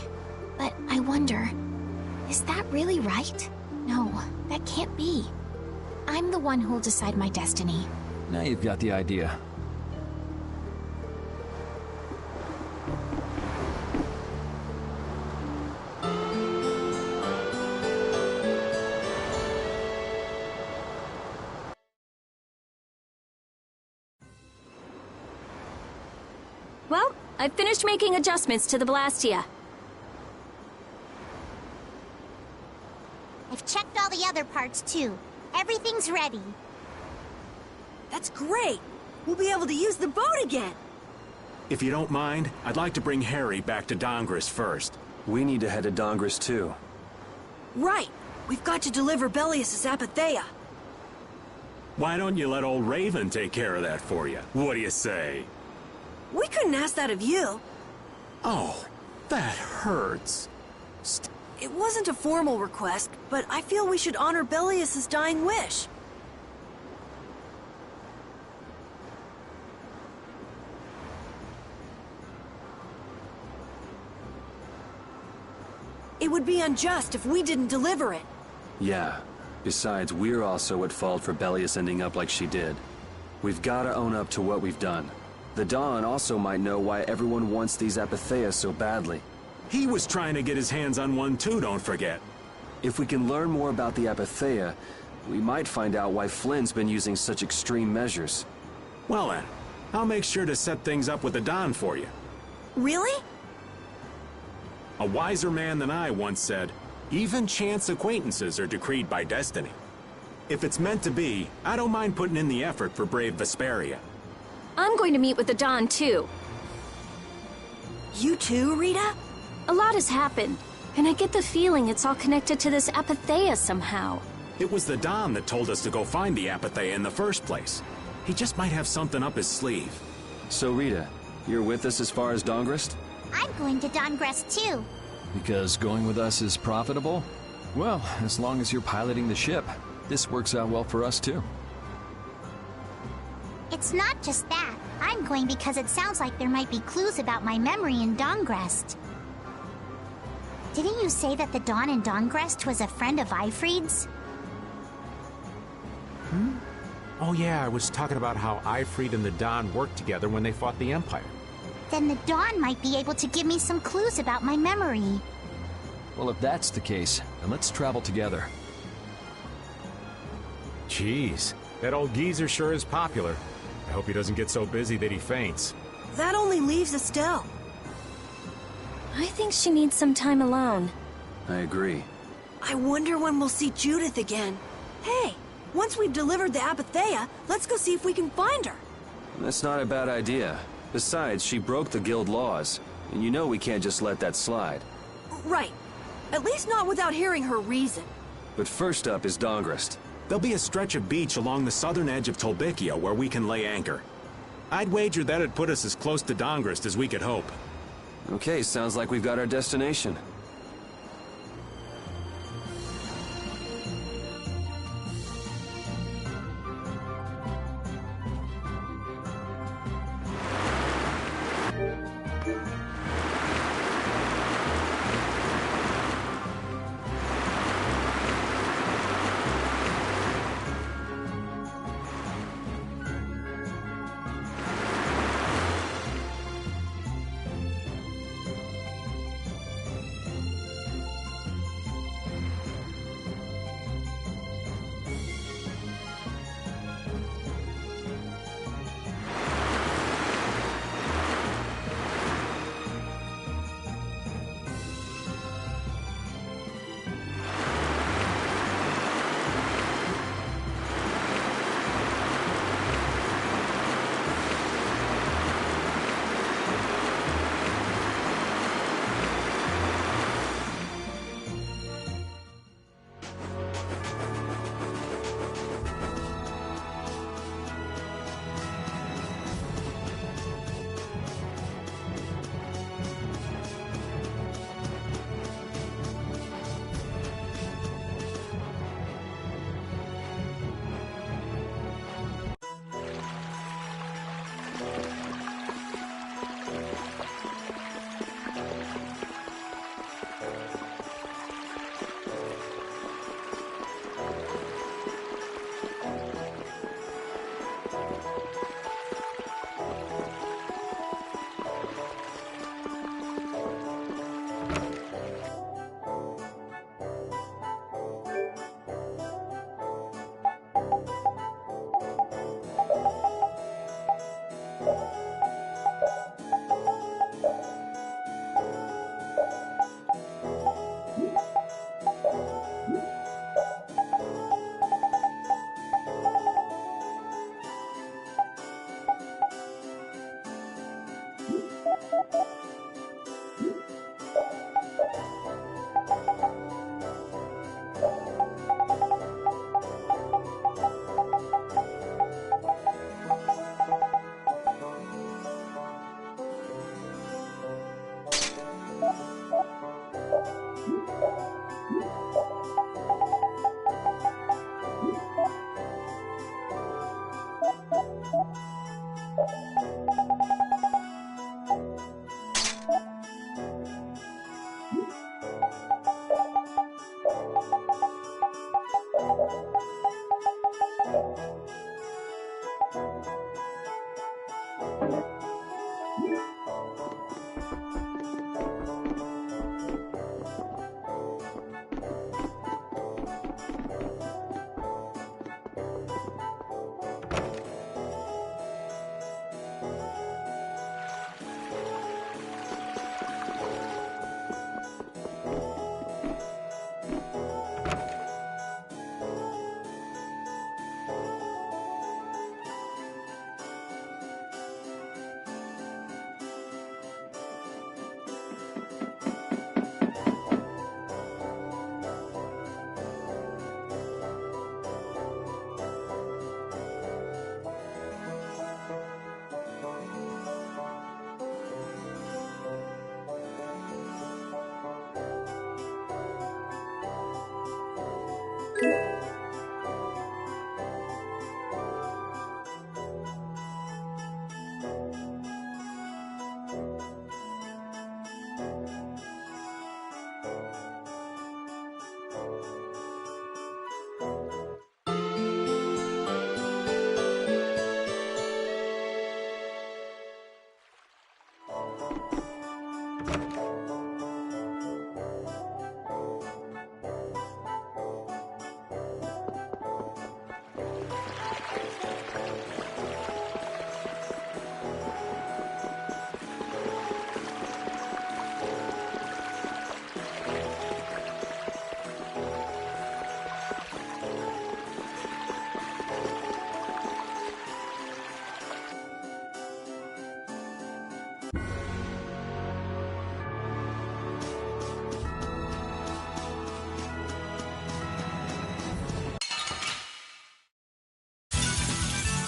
But I wonder, is that really right? No, that can't be. I'm the one who'll decide my destiny. Now you've got the idea. Well, I've finished making adjustments to the Blastia. I've checked all the other parts too. Everything's ready. That's great! We'll be able to use the boat again! If you don't mind, I'd like to bring Harry back to Dongris first. We need to head to Dongris too. Right! We've got to deliver Belius' Apatheia. Why don't you let old Raven take care of that for you? What do you say? We couldn't ask that of you. Oh, that hurts. It wasn't a formal request, but I feel we should honor Belius' dying wish. It would be unjust if we didn't deliver it. Yeah. Besides, we're also at fault for Belius ending up like she did. We've gotta own up to what we've done. The Dawn also might know why everyone wants these Apatheia so badly. He was trying to get his hands on one too, don't forget. If we can learn more about the Apatheia, we might find out why Flynn's been using such extreme measures. Well then, I'll make sure to set things up with the Dawn for you. Really? A wiser man than I once said, even chance acquaintances are decreed by destiny. If it's meant to be, I don't mind putting in the effort for brave Vesperia. I'm going to meet with the Dawn, too. You too, Rita? A lot has happened, and I get the feeling it's all connected to this Apatheia somehow. It was the Dawn that told us to go find the Apatheia in the first place. He just might have something up his sleeve. So Rita, you're with us as far as Dongris? I'm going to Dongris too. Because going with us is profitable? Well, as long as you're piloting the ship, this works out well for us too. It's not just that. I'm going because it sounds like there might be clues about my memory in Dongres. Didn't you say that the Dawn in Dongres was a friend of Ifrid's? Oh yeah, I was talking about how Ifrid and the Dawn worked together when they fought the Empire. Then the Dawn might be able to give me some clues about my memory. Well, if that's the case, then let's travel together. Jeez, that old geezer sure is popular. I hope he doesn't get so busy that he faints. That only leaves Estelle. I think she needs some time alone. I agree. I wonder when we'll see Judith again. Hey, once we've delivered the Apatheia, let's go see if we can find her. That's not a bad idea. Besides, she broke the guild laws, and you know we can't just let that slide. Right. At least not without hearing her reason. But first up is Dahngrest. There'll be a stretch of beach along the southern edge of Tolbikia where we can lay anchor. I'd wager that'd put us as close to Dahngrest as we could hope. Okay, sounds like we've got our destination.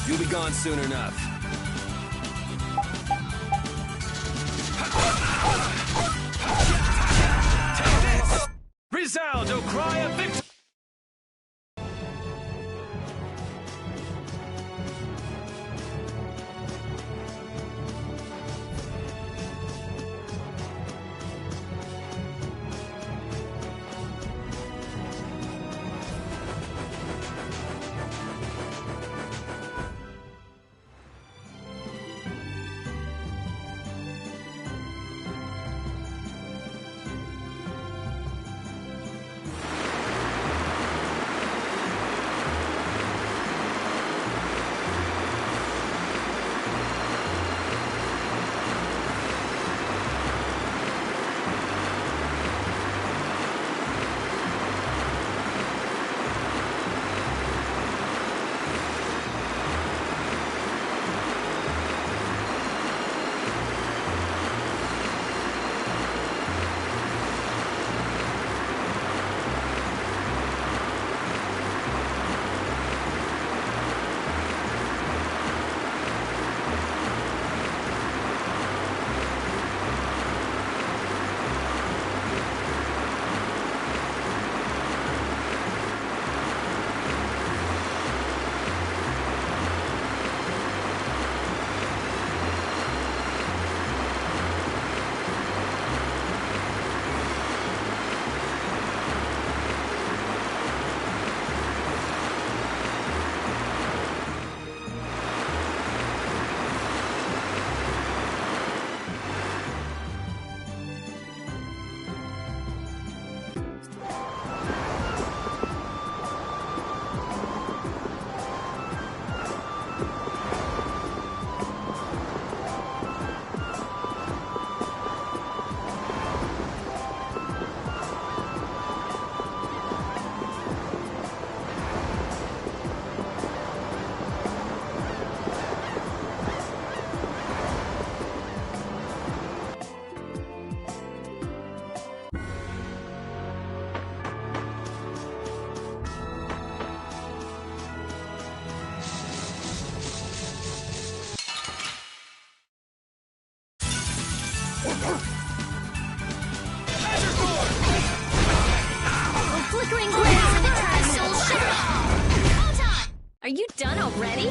You'll be gone soon enough. Resound, O cry of victory! Flickering blaze of eternal soul shut off! Hold on! Are you done already?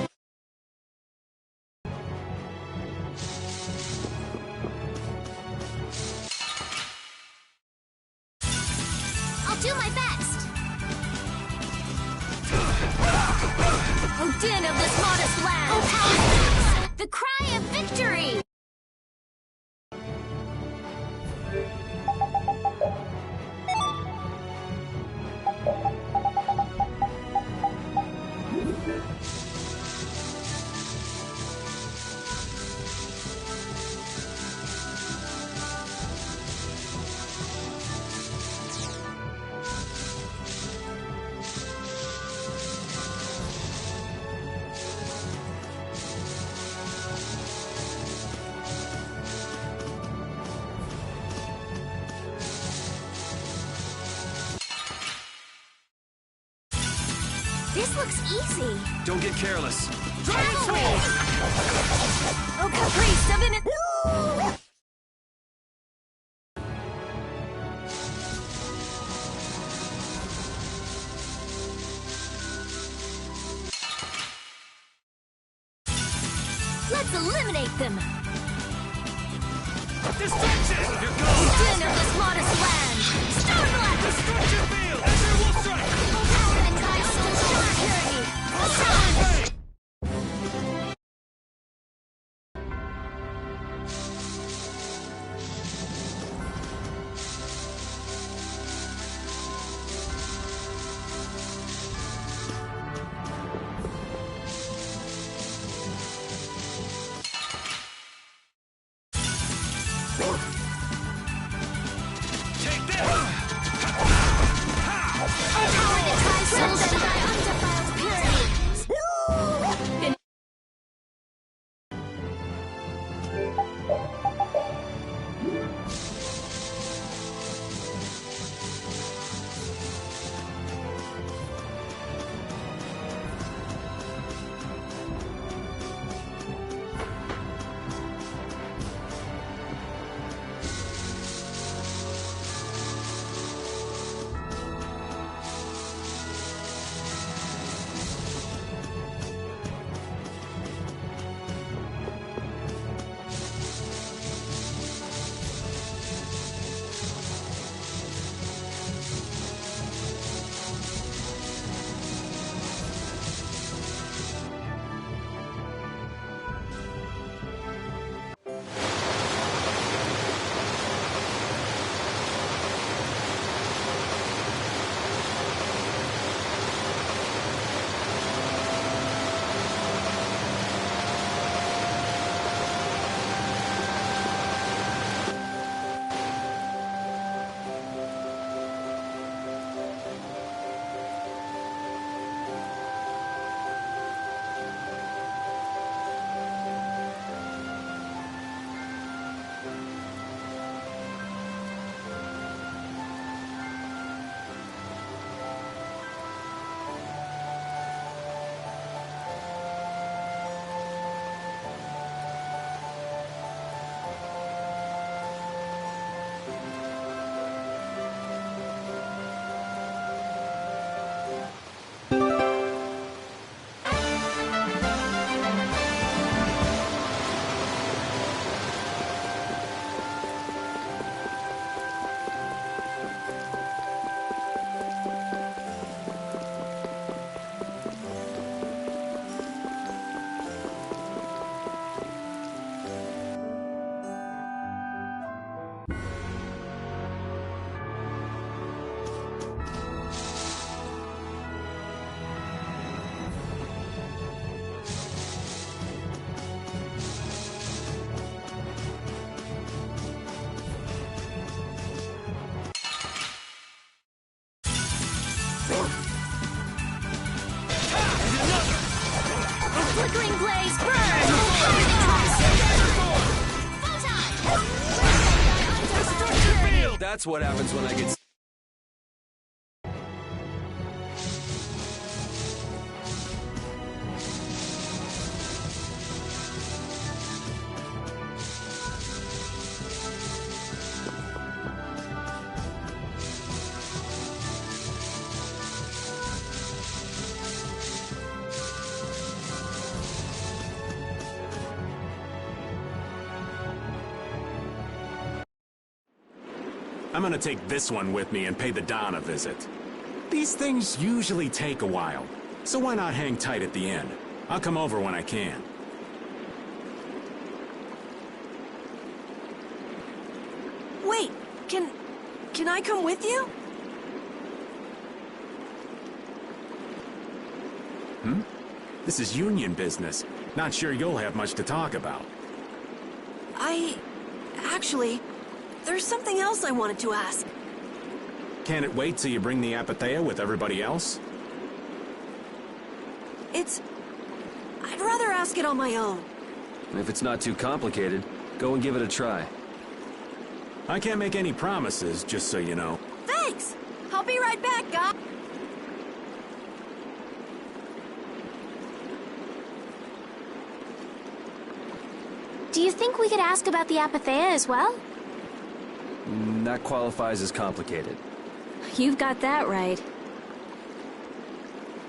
I'll do my best! O din of this modest land! O power! The cry of victory! This looks easy. Don't get careless. Cavalry! Oh, caprice of an... Let's eliminate them! Destruction! Here goes! Din of this modest land! Stormblack! Destruction field! Ezra will strike! O power and thy soul shine! Purity! Aside! Take this! O power that thy soul shine! Thy undefiled purity! face burn! That's what happens when I get... I'm gonna take this one with me and pay the Don a visit. These things usually take a while, so why not hang tight at the end? I'll come over when I can. Wait, can I come with you? Hmm? This is union business. Not sure you'll have much to talk about. Actually, there's something else I wanted to ask. Can it wait till you bring the Apathea with everybody else? I'd rather ask it on my own. If it's not too complicated, go and give it a try. I can't make any promises, just so you know. Thanks! I'll be right back, guys! Do you think we could ask about the Apathea as well? That qualifies as complicated. You've got that right.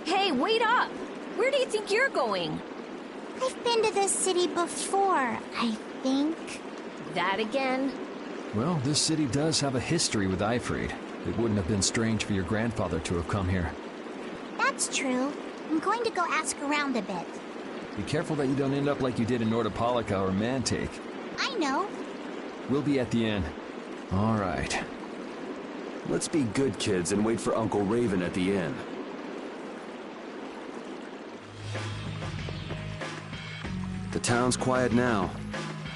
Hey, wait up! Where do you think you're going? I've been to this city before, I think. That again? Well, this city does have a history with Aifread. It wouldn't have been strange for your grandfather to have come here. That's true. I'm going to go ask around a bit. Be careful that you don't end up like you did in Nordopolica or Mantake. I know. We'll be at the inn. All right. Let's be good kids and wait for Uncle Raven at the inn. The town's quiet now,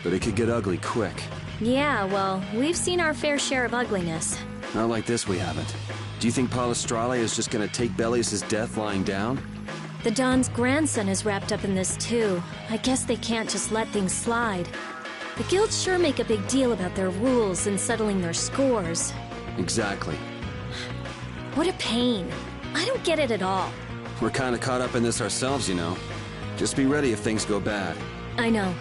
but it could get ugly quick. Yeah, well, we've seen our fair share of ugliness. Not like this we haven't. Do you think Palestrale is just gonna take Belius' death lying down? The Don's grandson is wrapped up in this too. I guess they can't just let things slide. The guilds sure make a big deal about their rules and settling their scores. Exactly. What a pain. I don't get it at all. We're kinda caught up in this ourselves, you know. Just be ready if things go bad. I know.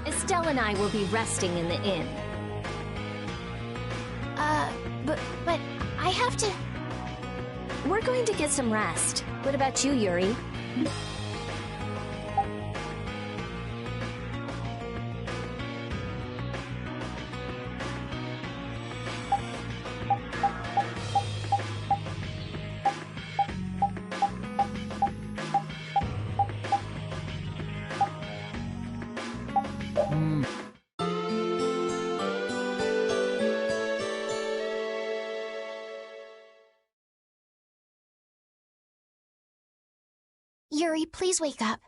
Estelle and I will be resting in the inn. But I have to... We're going to get some rest. What about you, Yuri? Yuri, please wake up.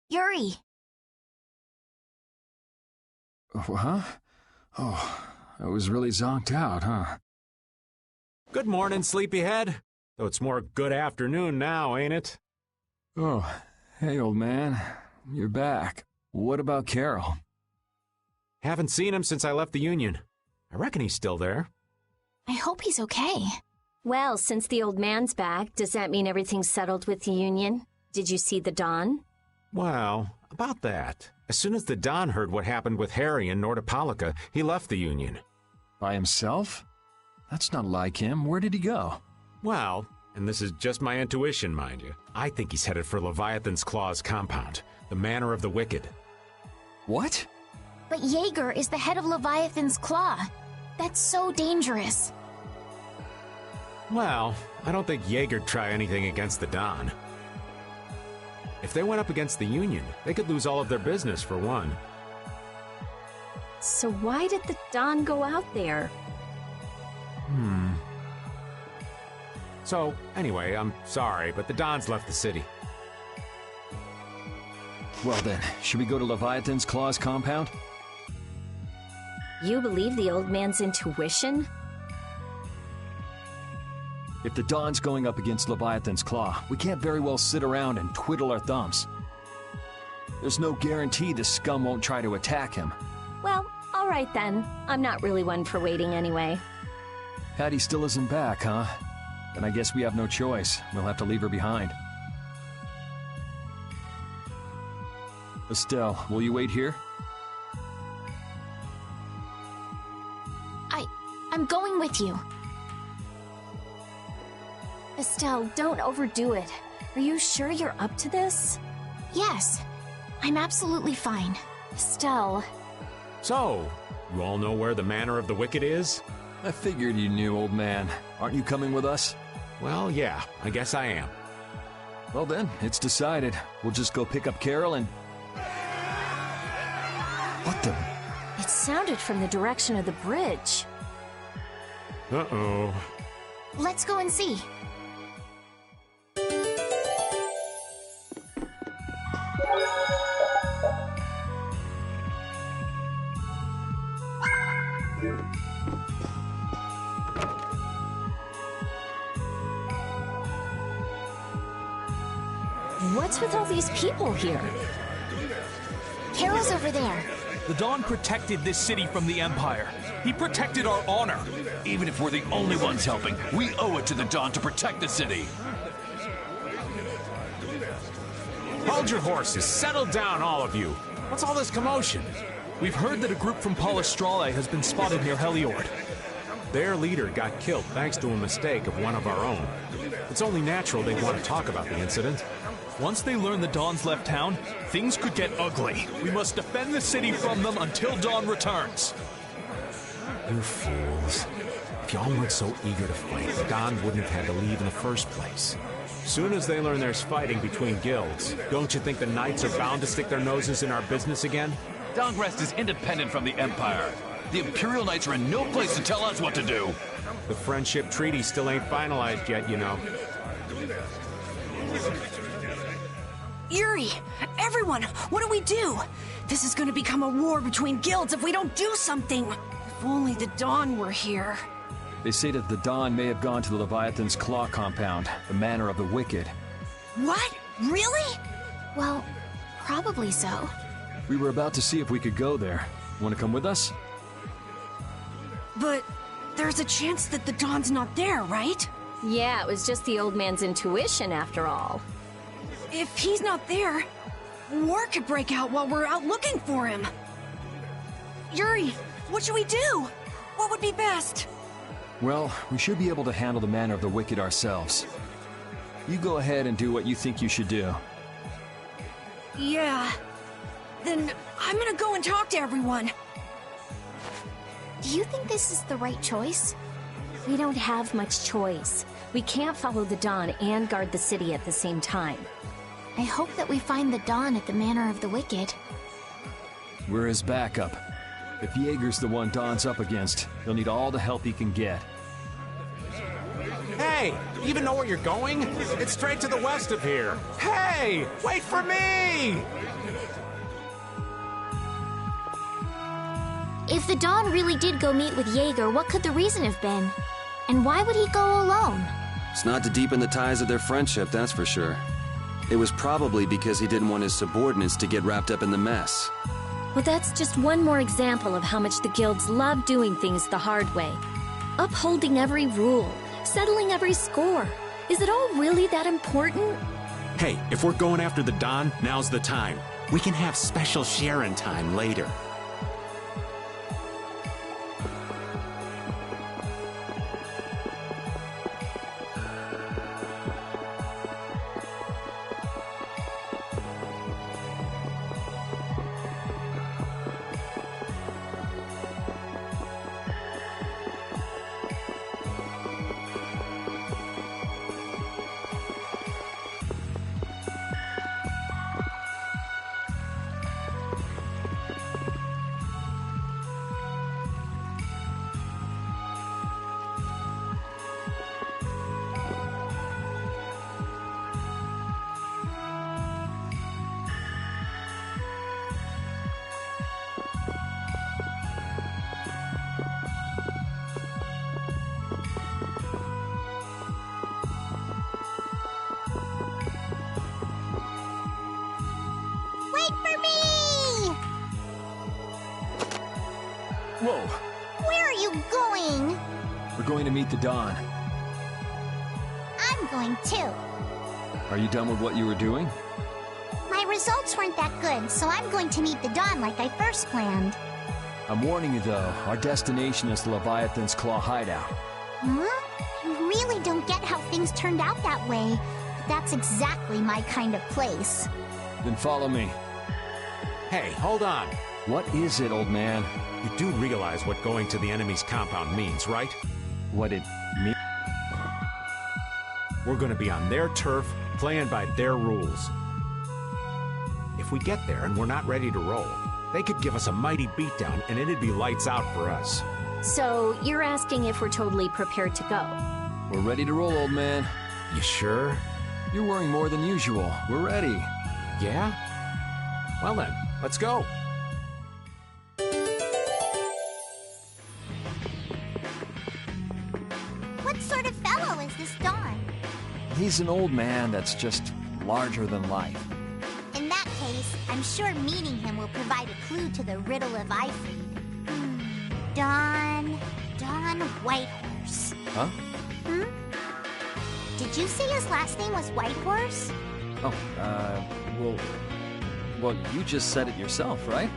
Yuri! Huh? Oh, I was really zonked out, huh? Good morning, sleepyhead. Though it's more good afternoon now, ain't it? Oh, hey, old man. You're back. What about Carol? Haven't seen him since I left the Union. I reckon he's still there. I hope he's okay. Well, since the old man's back, does that mean everything's settled with the Union? Did you see the Don? Well, about that. As soon as the Don heard what happened with Harry and Nordopolica, he left the Union. By himself? That's not like him. Where did he go? Well, and this is just my intuition, mind you, I think he's headed for Leviathan's Claw's compound, the Manor of the Wicked. What? But Jaeger is the head of Leviathan's Claw. That's so dangerous. Well, I don't think Jaeger'd try anything against the Don. If they went up against the Union, they could lose all of their business, for one. So why did the Don go out there? So, anyway, I'm sorry, but the Don's left the city. Well then, should we go to Leviathan's Claw's compound? You believe the old man's intuition? If the Don's going up against Leviathan's Claw, we can't very well sit around and twiddle our thumbs. There's no guarantee the scum won't try to attack him. Well, all right then. I'm not really one for waiting anyway. Hattie still isn't back, huh? Then I guess we have no choice. We'll have to leave her behind. Estelle, will you wait here? I'm going with you. Estelle, don't overdo it. Are you sure you're up to this? Yes. I'm absolutely fine. Estelle. So, you all know where the Manor of the Wicked is? I figured you knew, old man. Aren't you coming with us? Well, yeah, I guess I am. Well then, it's decided. We'll just go pick up Carol and... What the... It sounded from the direction of the bridge. Uh-oh. Let's go and see. What's with all these people here? Carol's over there. The Don protected this city from the Empire. He protected our honor. Even if we're the only ones helping, we owe it to the Don to protect the city. Hold your horses. Settle down, all of you. What's all this commotion? We've heard that a group from Palestrale has been spotted near Heliord. Their leader got killed thanks to a mistake of one of our own. It's only natural they want to talk about the incident. Once they learn the Dawn's left town, things could get ugly. We must defend the city from them until Dawn returns. You fools. If y'all weren't so eager to fight, the Dawn wouldn't have had to leave in the first place. Soon as they learn there's fighting between guilds, don't you think the Knights are bound to stick their noses in our business again? Dawnrest is independent from the Empire. The Imperial Knights are in no place to tell us what to do. The Friendship Treaty still ain't finalized yet, you know. Yuri! Everyone! What do we do? This is gonna become a war between guilds if we don't do something! If only the Dawn were here. They say that the Dawn may have gone to the Leviathan's Claw compound, the Manor of the Wicked. What? Really? Well, probably so. We were about to see if we could go there. Want to come with us? But there's a chance that the Dawn's not there, right? Yeah, it was just the old man's intuition after all. If he's not there, war could break out while we're out looking for him. Yuri, what should we do? What would be best? Well, we should be able to handle the Manor of the Wicked ourselves. You go ahead and do what you think you should do. Yeah. Then I'm gonna go and talk to everyone. Do you think this is the right choice? We don't have much choice. We can't follow the Dawn and guard the city at the same time. I hope that we find the Dawn at the Manor of the Wicked. We're his backup. If Jaeger's the one Dawn's up against, he'll need all the help he can get. Hey! You even know where you're going? It's straight to the west of here. Hey! Wait for me! If the Dawn really did go meet with Jaeger, what could the reason have been? And why would he go alone? It's not to deepen the ties of their friendship, that's for sure. It was probably because he didn't want his subordinates to get wrapped up in the mess. Well, that's just one more example of how much the guilds love doing things the hard way. Upholding every rule, settling every score. Is it all really that important? Hey, if we're going after the Dawn, now's the time. We can have special sharing time later. Whoa! Where are you going? We're going to meet the Dawn. I'm going too. Are you done with what you were doing? My results weren't that good, so I'm going to meet the Dawn like I first planned. I'm warning you though, our destination is the Leviathan's Claw hideout. Huh? I really don't get how things turned out that way, but that's exactly my kind of place. Then follow me. Hey, hold on. What is it, old man? You do realize what going to the enemy's compound means, right? What it means? We're gonna be on their turf, playing by their rules. If we get there and we're not ready to roll, they could give us a mighty beatdown and it'd be lights out for us. So, you're asking if we're totally prepared to go? We're ready to roll, old man. You sure? You're worrying more than usual. We're ready. Yeah? Well then, let's go. What sort of fellow is this Dawn? He's an old man that's just larger than life. In that case, I'm sure meeting him will provide a clue to the riddle of Ifrid. Dawn Whitehorse. Huh? Did you say his last name was Whitehorse? Oh, well, you just said it yourself, right?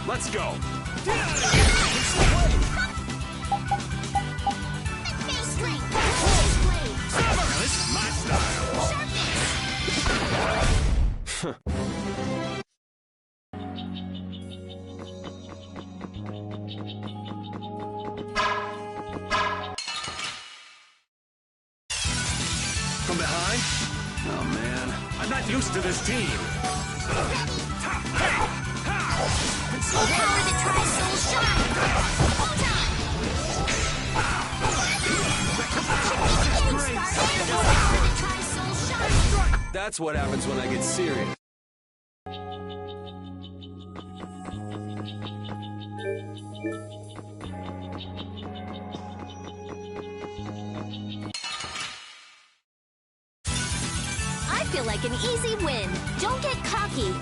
Let's go. This is my style. From behind? Oh, man. I'm not used to this team. Power that tries soul shine! That's what happens when I get serious. I feel like an easy win. Don't get cocky.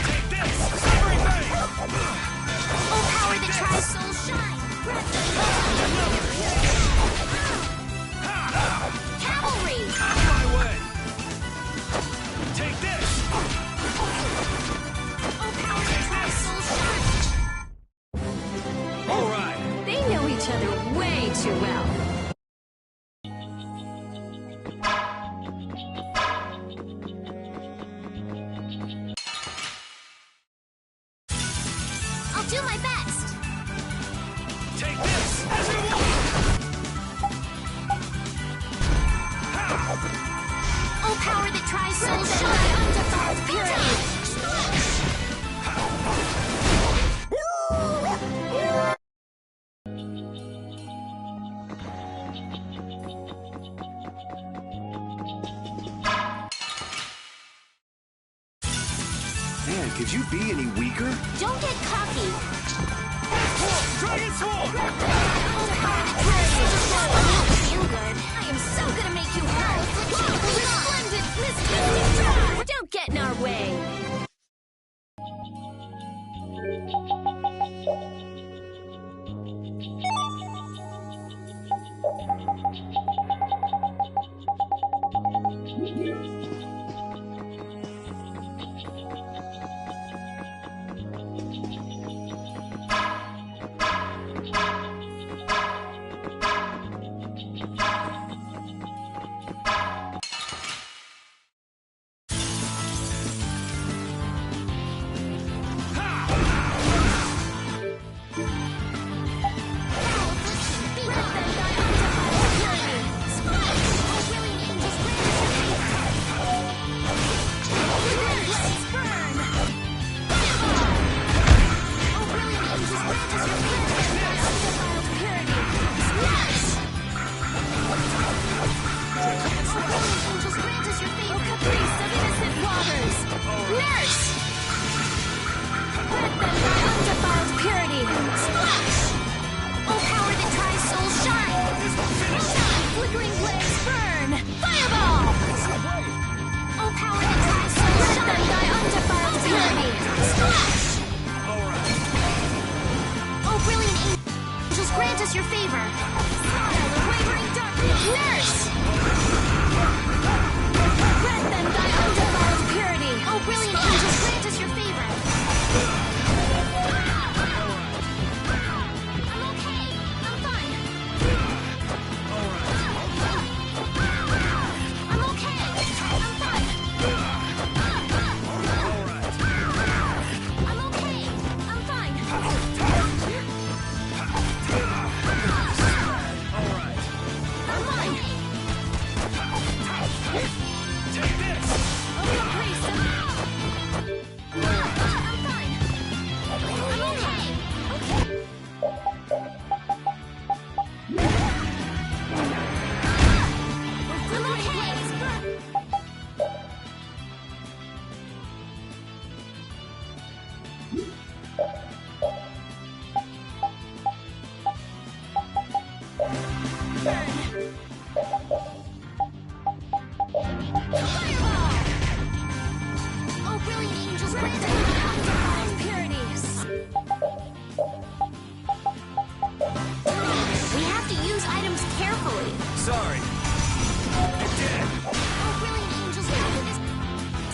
Take this! Summary Bay! Oh, power that tries soul shine! Cavalry! Out of my way! Take this! Oh, power that tries soul shine! All right! They know each other way too well. I'll do my best! Take this! As you want! Oh, power that tries soul shine! Undefined fury! Man, could you be any weaker? Don't get cocky. Dragon Sword! Feel good. I am so gonna make you hurt. Resplendent Miss Don't get in our way. us your favor. Spell of wavering darkness. Nurse! Grant them thy undefiled purity. Oh, brilliant angels, grant us your favor. I'm okay. I'm fine. I'm okay. I'm fine. I'm okay. I'm fine. I'm fine. Take this! Oh, your grace. I'm fine. I'm okay. Oh, brilliant angels, grant us undefiled purity. We have to use items carefully. Sorry. You're dead! Oh, brilliant angels, how did this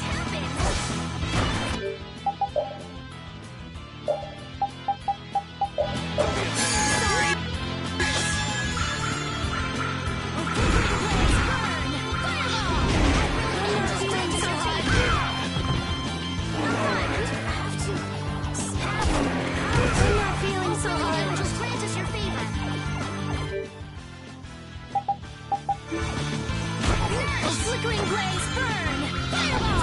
happen? Sorry. Oh, flickering blaze, burn! Fireball! Angels, grant us your favor. I'm not feeling so hard. Angels, grant us your favor. Oh, flickering blaze, burn! Fireball!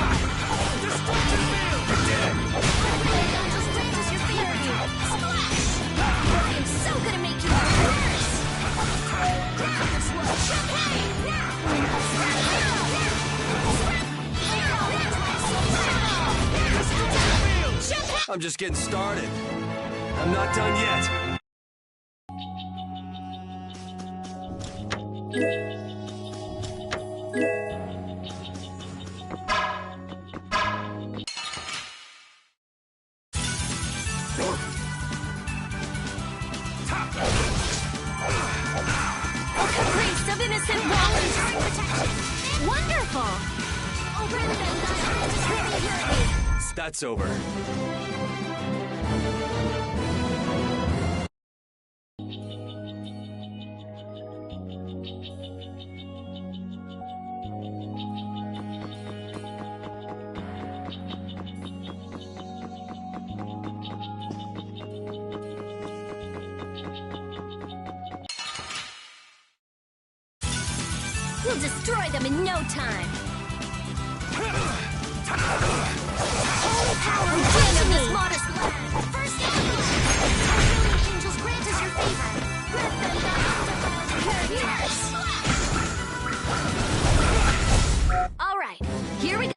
Destruction field! You're dead! Angels, grant us your favor. Splash! I'm so gonna make you worse! Champagne! I'm just getting started. I'm not done yet. Grace of innocent waters! Wonderful! Oh, rather than purity. That's over. We'll destroy them in no time. Holy power within this modest land. First brilliant angels, grant us your favor. Grant them thy undefiled purity. All right, here we go.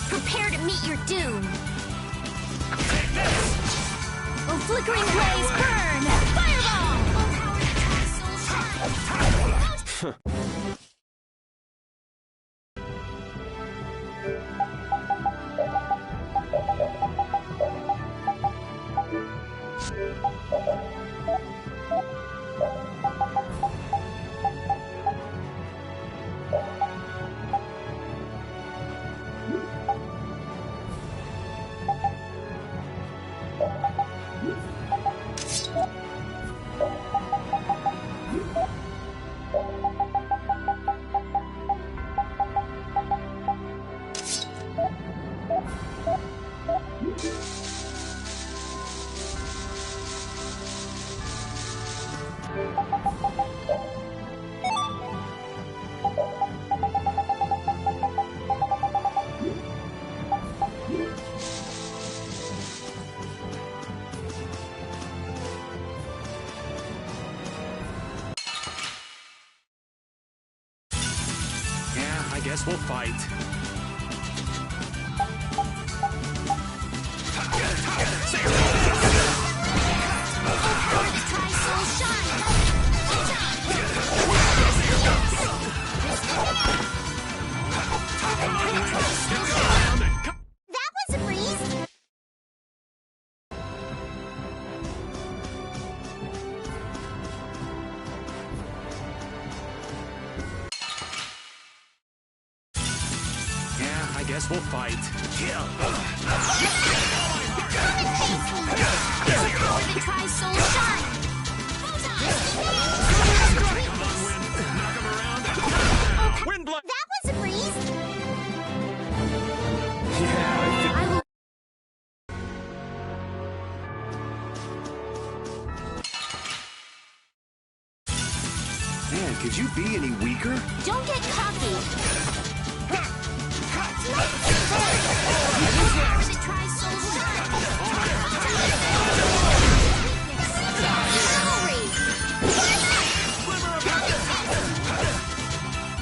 Prepare to meet your doom. Oh, flickering blaze, burn! Fireball! Oh, power soul shine! guess we'll fight. That was a breeze! Yeah, I guess we'll fight. Orbit Tri-Soul Shine! Windblade! That was a breeze! Man, could you be any weaker? Don't get cocky. Orbit Tri-Soul Shine!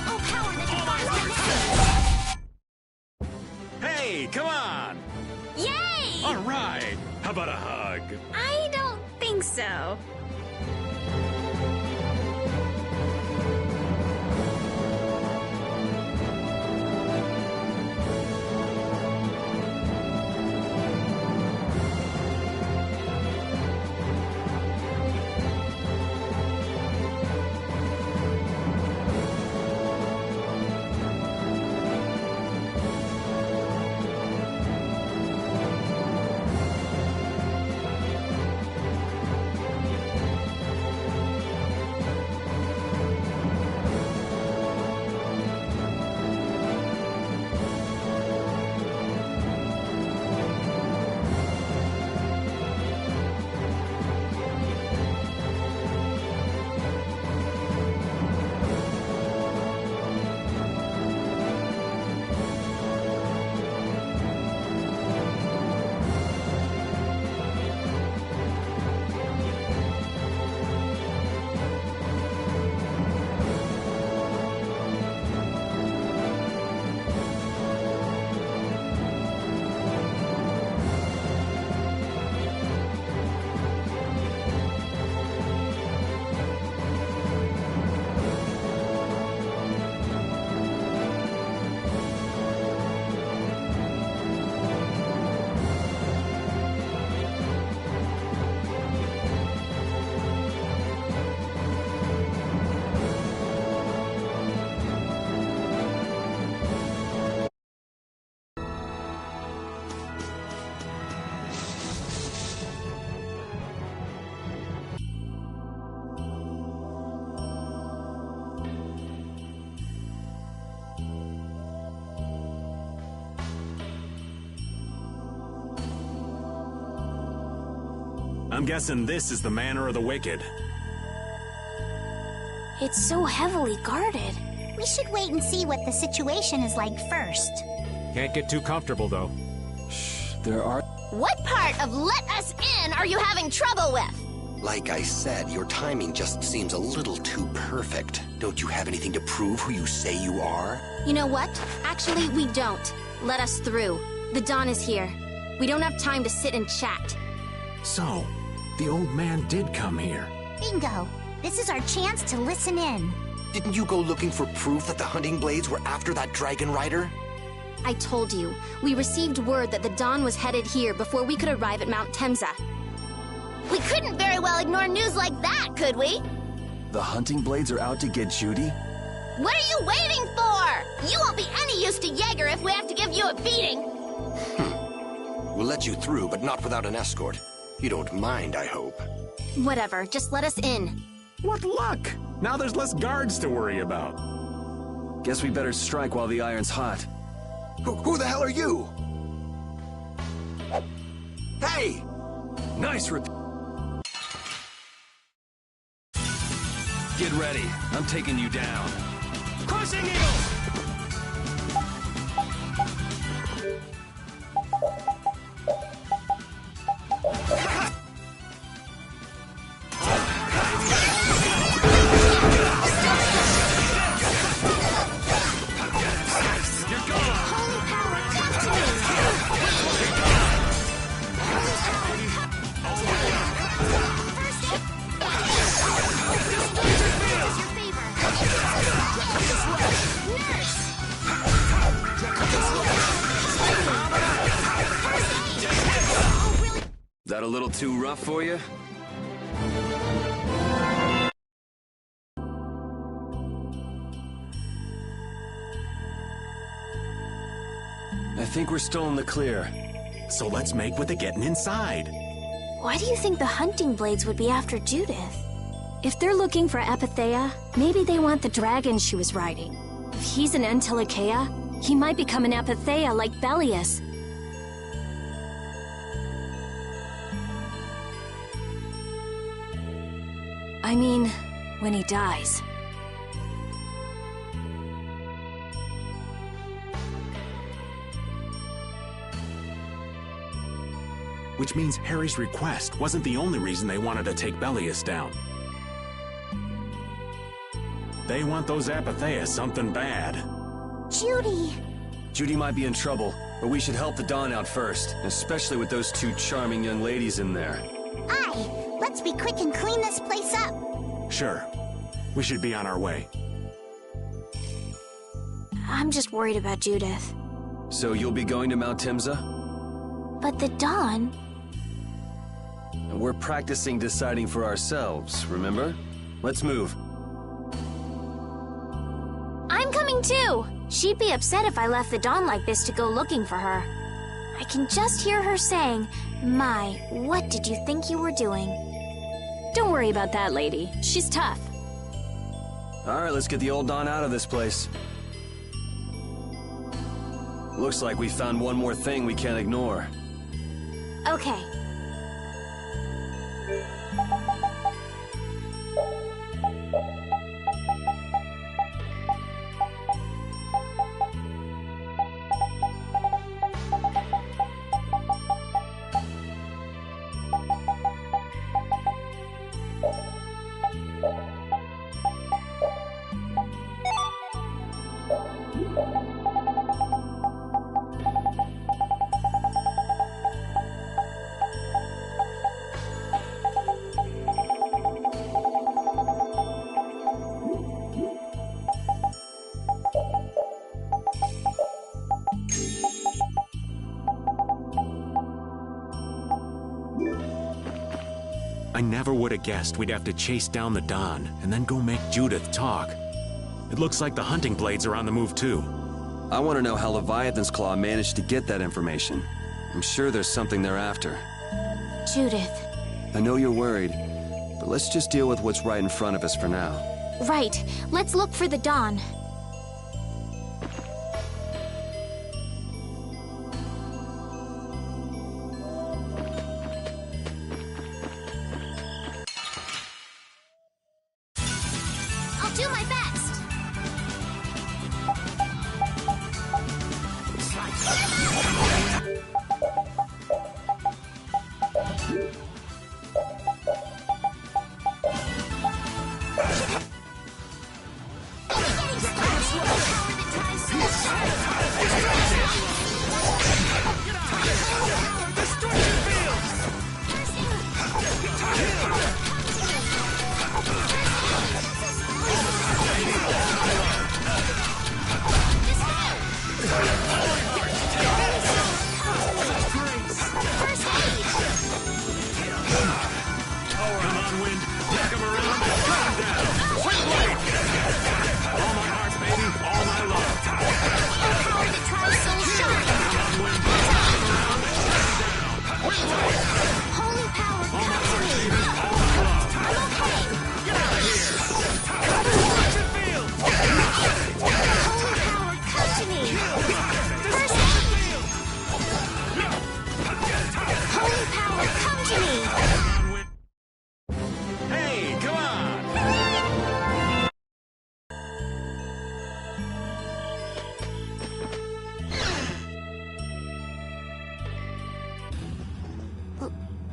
Oh, power that defies my Hey, come on! Yay! All right! How about a hug? I don't think so. I'm guessing this is the Manor of the Wicked. It's so heavily guarded. We should wait and see what the situation is like first. Can't get too comfortable, though. There are... What part of let us in are you having trouble with? Like I said, your timing just seems a little too perfect. Don't you have anything to prove who you say you are? You know what? Actually, we don't. Let us through. The Dawn is here. We don't have time to sit and chat. So, the old man did come here. Bingo. This is our chance to listen in. Didn't you go looking for proof that the Hunting Blades were after that Dragon Rider? I told you, we received word that the Dawn was headed here before we could arrive at Mount Temza. We couldn't very well ignore news like that, could we? The Hunting Blades are out to get Judy? What are you waiting for? You won't be any use to Jaeger if we have to give you a beating. We'll let you through, but not without an escort. You don't mind, I hope. Whatever, just let us in. What luck! Now there's less guards to worry about. Guess we better strike while the iron's hot. Who the hell are you? Hey! Nice rep... Get ready. I'm taking you down. Crushing Eagle! little too rough for you? I think we're still in the clear. So let's make with the getting inside. Why do you think the hunting blades would be after Judith? If they're looking for Apatheia, maybe they want the dragon she was riding. If he's an Entelekea, he might become an Apatheia like Belius. I mean, when he dies. Which means Harry's request wasn't the only reason they wanted to take Belius down. They want those Apatheia something bad. Judy! Judy might be in trouble, but we should help the Dawn out first, especially with those two charming young ladies in there. Aye, let's be quick and clean this place up. Sure. We should be on our way. I'm just worried about Judith. So you'll be going to Mount Timza? But the Dawn... We're practicing deciding for ourselves, remember? Let's move. I'm coming too! She'd be upset if I left the Dawn like this to go looking for her. I can just hear her saying, "My, what did you think you were doing?" Don't worry about that lady. She's tough. Alright, let's get the old Dawn out of this place. Looks like we found one more thing we can't ignore. Okay. I never would have guessed we'd have to chase down the Dawn and then go make Judith talk. It looks like the hunting blades are on the move too. I want to know how Leviathan's Claw managed to get that information. I'm sure there's something they're after. Judith. I know you're worried, but let's just deal with what's right in front of us for now. Right. Let's look for the Dawn. I'll do my best.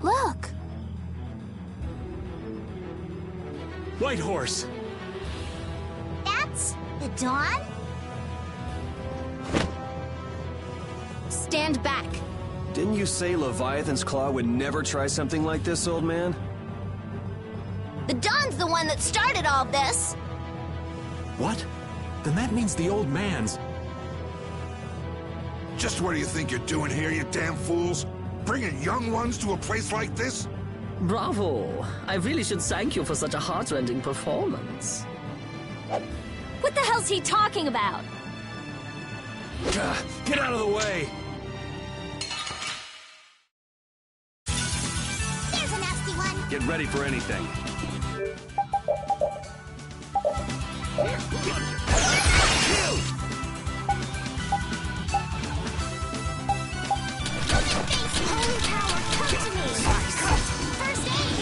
Look! White Horse! That's the Dawn? Stand back! Didn't you say Leviathan's Claw would never try something like this, old man? The Dawn's the one that started all this. What? Then that means the old man's... Just what do you think you're doing here, you damn fools? Bringing young ones to a place like this? Bravo! I really should thank you for such a heartrending performance. What the hell's he talking about? Get out of the way! Here's a nasty one. Get ready for anything. Holy power, come to me! First aid!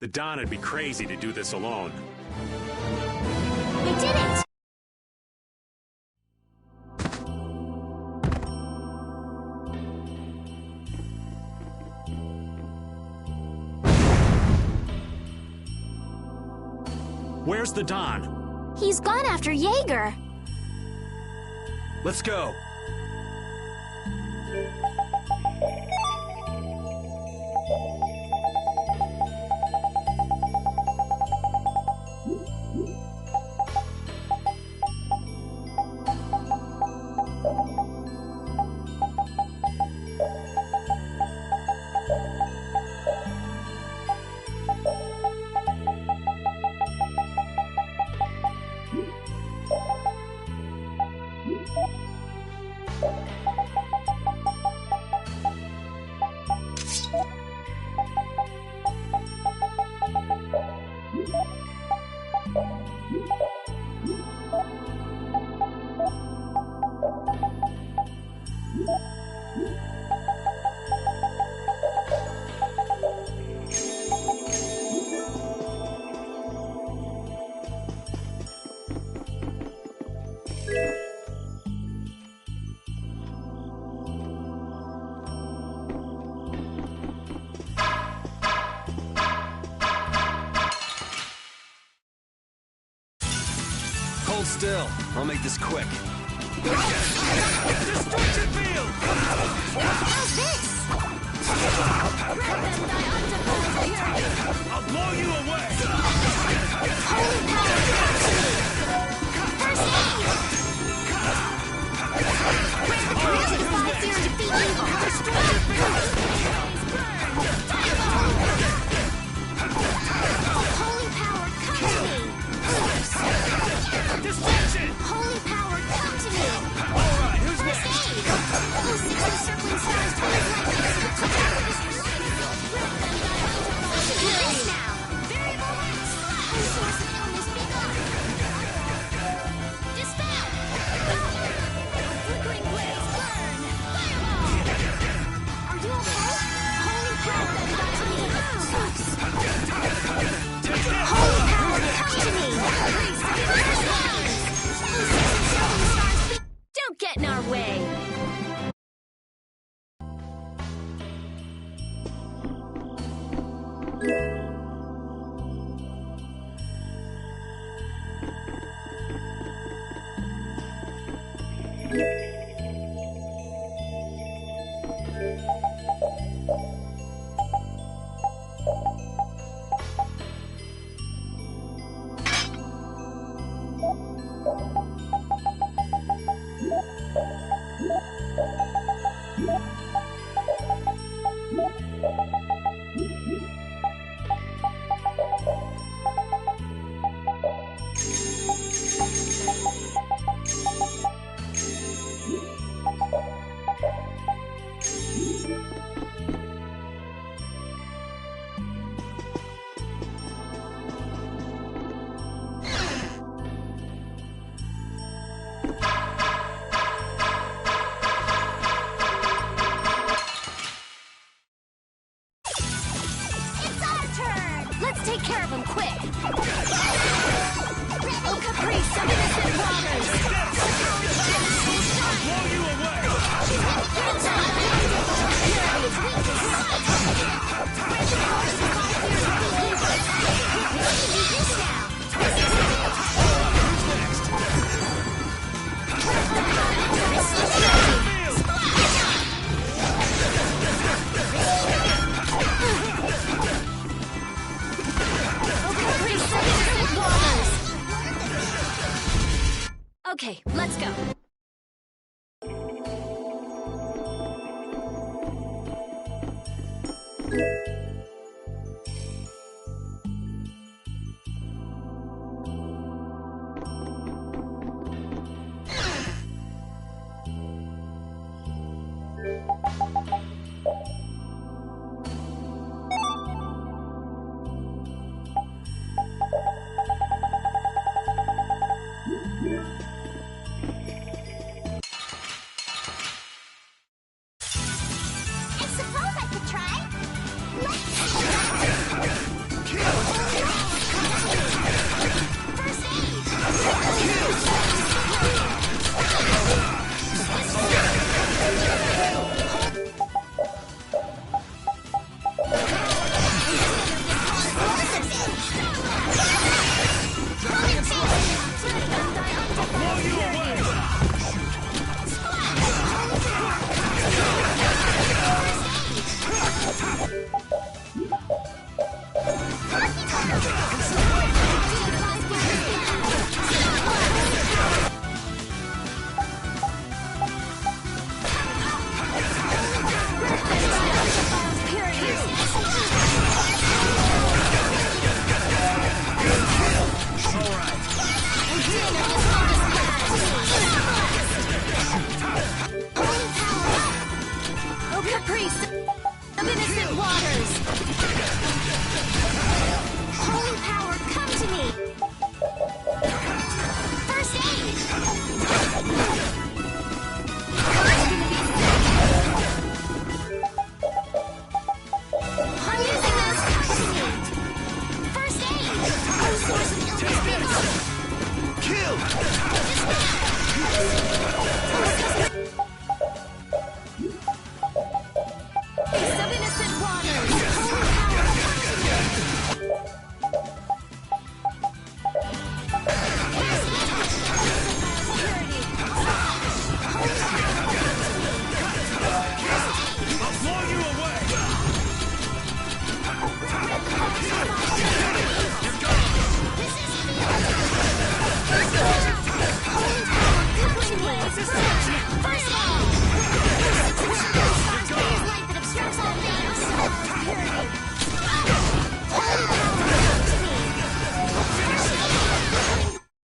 The Don would be crazy to do this alone. We did it! Where's the Don? He's gone after Jaeger. Let's go. Hold still. I'll make this quick. Destruction field! How's this? I'll blow you away! Holy power! First aid! This is my fear defeat evil! Holy power, come to me! Distraction! Holy power, come to me! Alright, who's next? Those 6 encircling stars towards do this now! Variable rest! Whose source of illness be gone? Dispel! Flickering blaze, burn! Fireball! Are you okay? Holy power, come to me! Holy power, come to me! Don't get in our way! care of him quick. Oh, Caprice of innocent waters. I'll blow you Okay, let's go.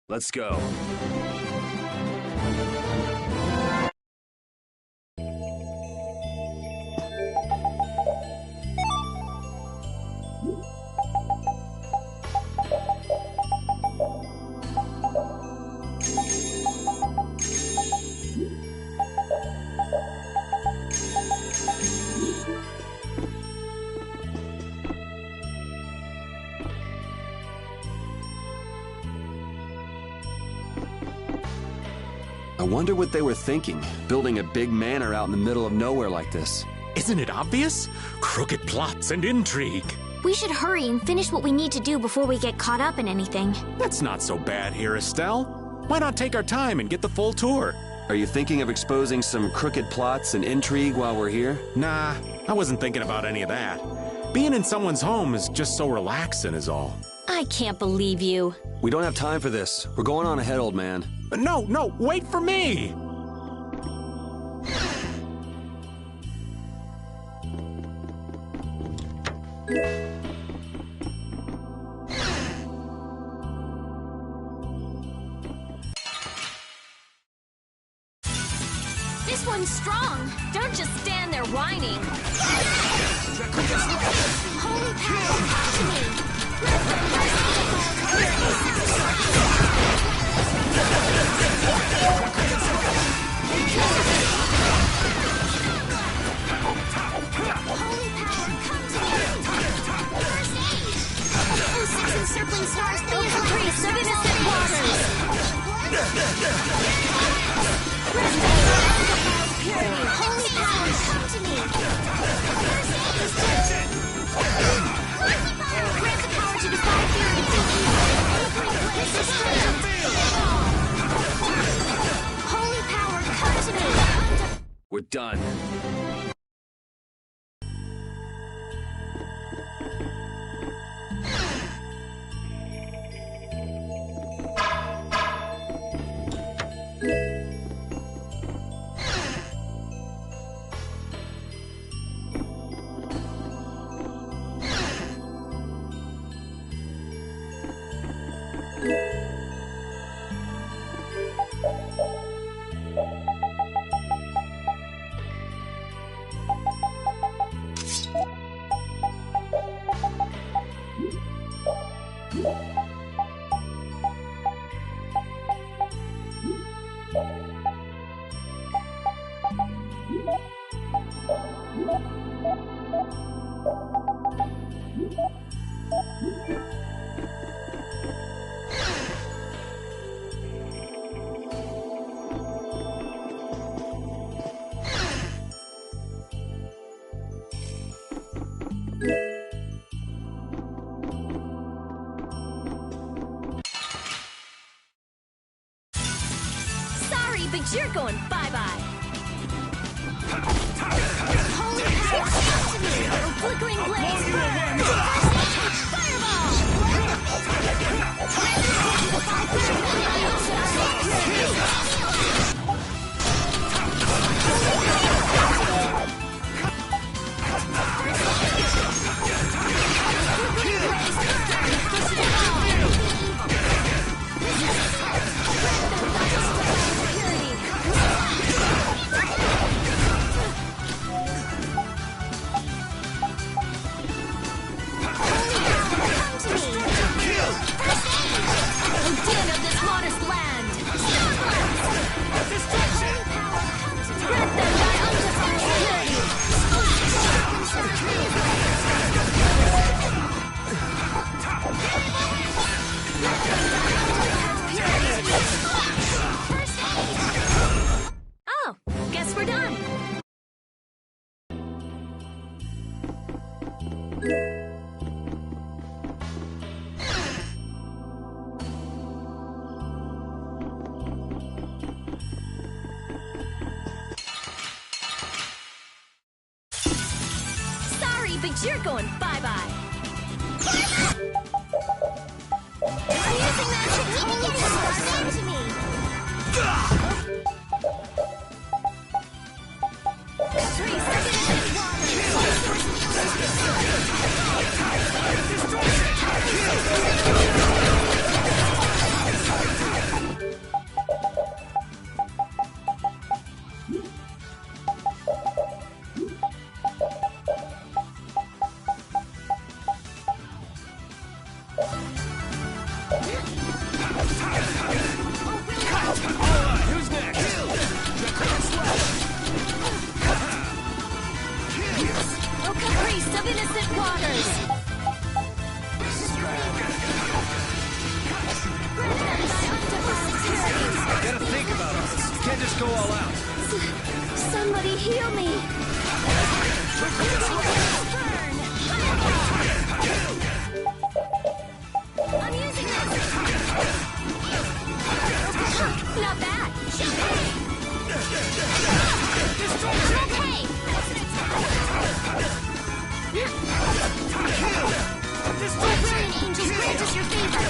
Let's go. I wonder what they were thinking, building a big manor out in the middle of nowhere like this. Isn't it obvious? Crooked plots and intrigue. We should hurry and finish what we need to do before we get caught up in anything. That's not so bad here, Estelle. Why not take our time and get the full tour? Are you thinking of exposing some crooked plots and intrigue while we're here? Nah, I wasn't thinking about any of that. Being in someone's home is just so relaxing is all. I can't believe you. We don't have time for this. We're going on ahead, old man. No, wait for me! This one's strong. Don't just stand there whining. Holy power, come to me. Holy power, come to me. First aid. Oh, we're done. But you're going bye-bye. Holy power, come to me! Oh, flickering blaze, burn! Oh, guess we're done. Sorry, but you're going bye-bye. I'm using magic holy power to me! 3 seconds Who's next? Oh, caprice of innocent waters! Gotta think about all this. You can't just go all out. Somebody heal me! I'm using this! Not bad! Okay! Guardian angels grant us your favor!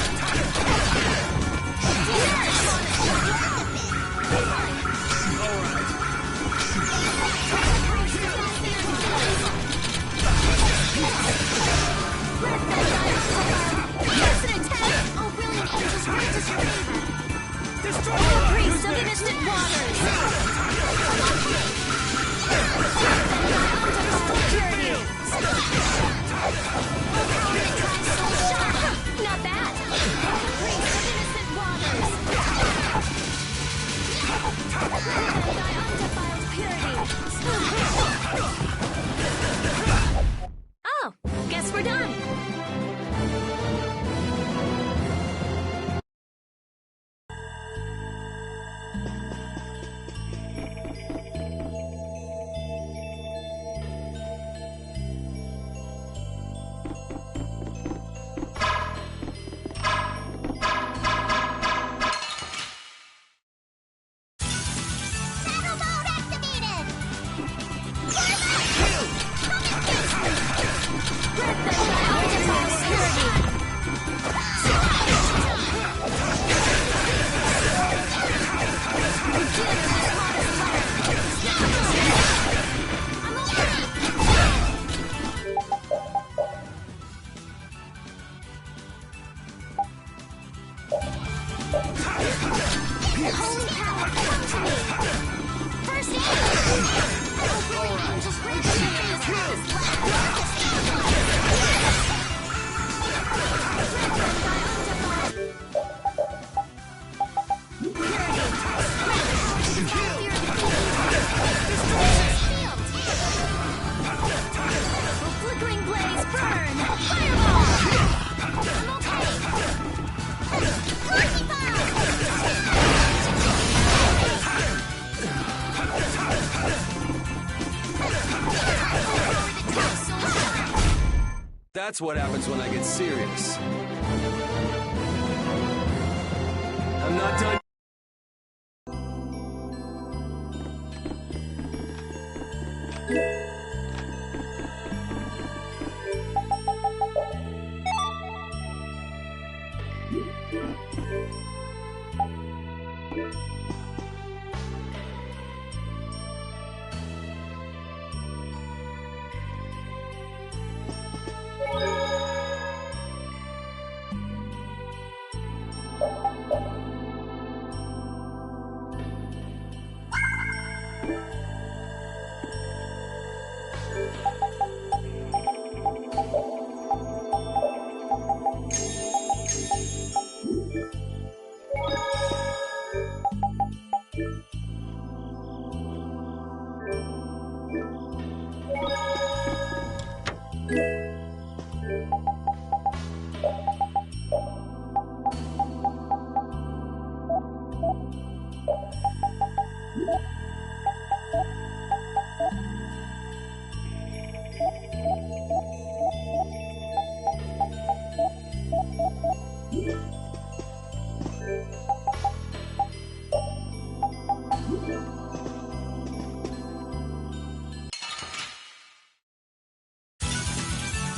That's what happens when I get serious. I'm not done.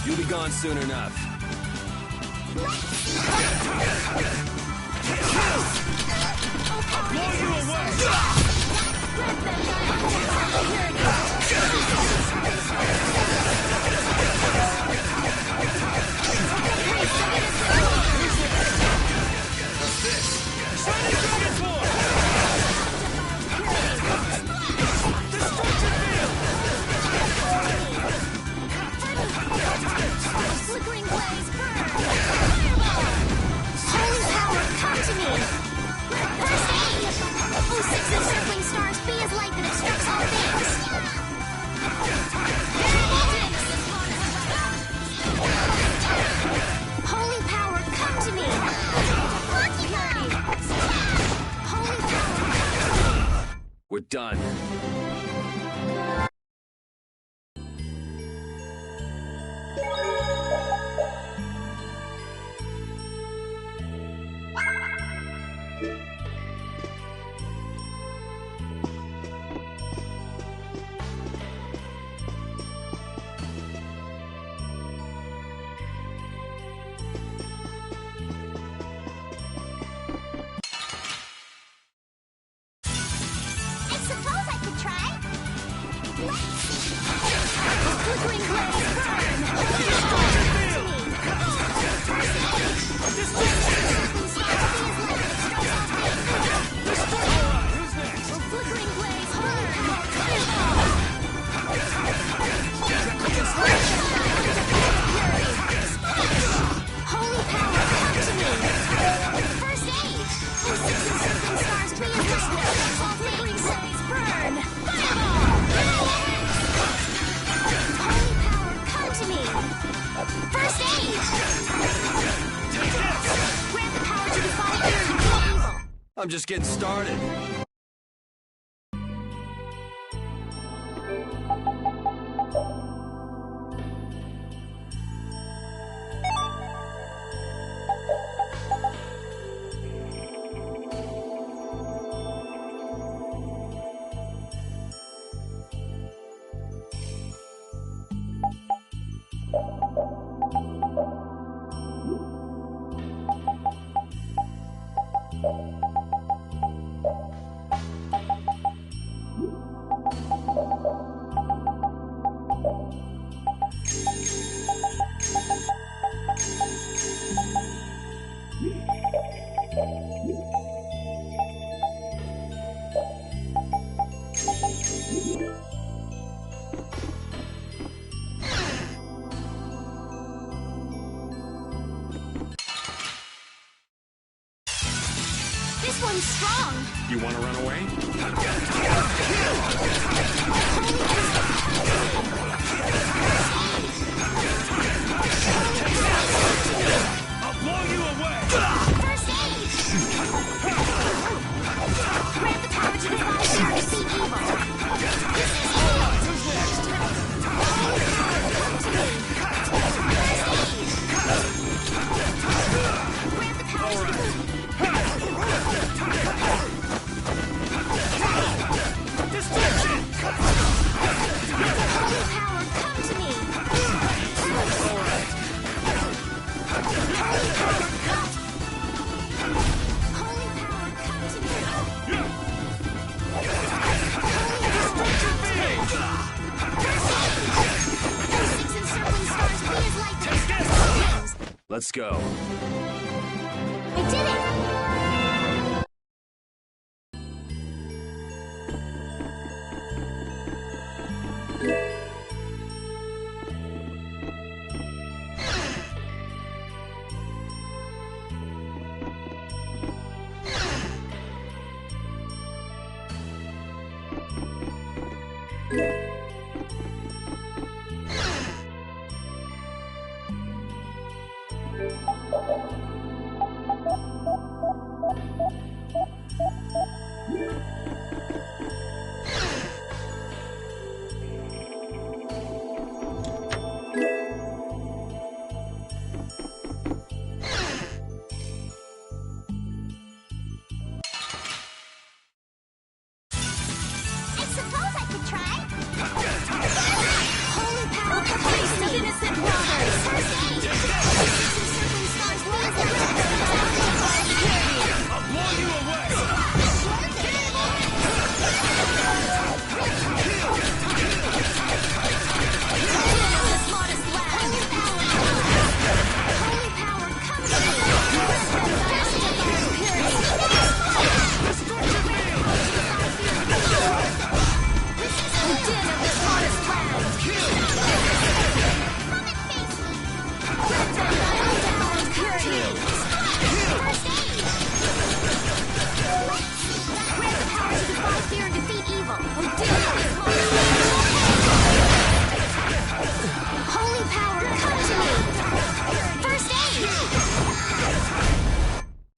You'll be gone soon enough. I'll blow you away! Flickering blaze, burn! Holy power, come to me! First aid! 06 encircling stars, be as light that obstructs all things! Holy power, come to me! Holy power! We're done. I'm just getting started. This one's strong. You want to run away? I'll blow you away! First aid! Grant the power to defy fear and defeat evil. Who's next? First aid! Let's go. I did it!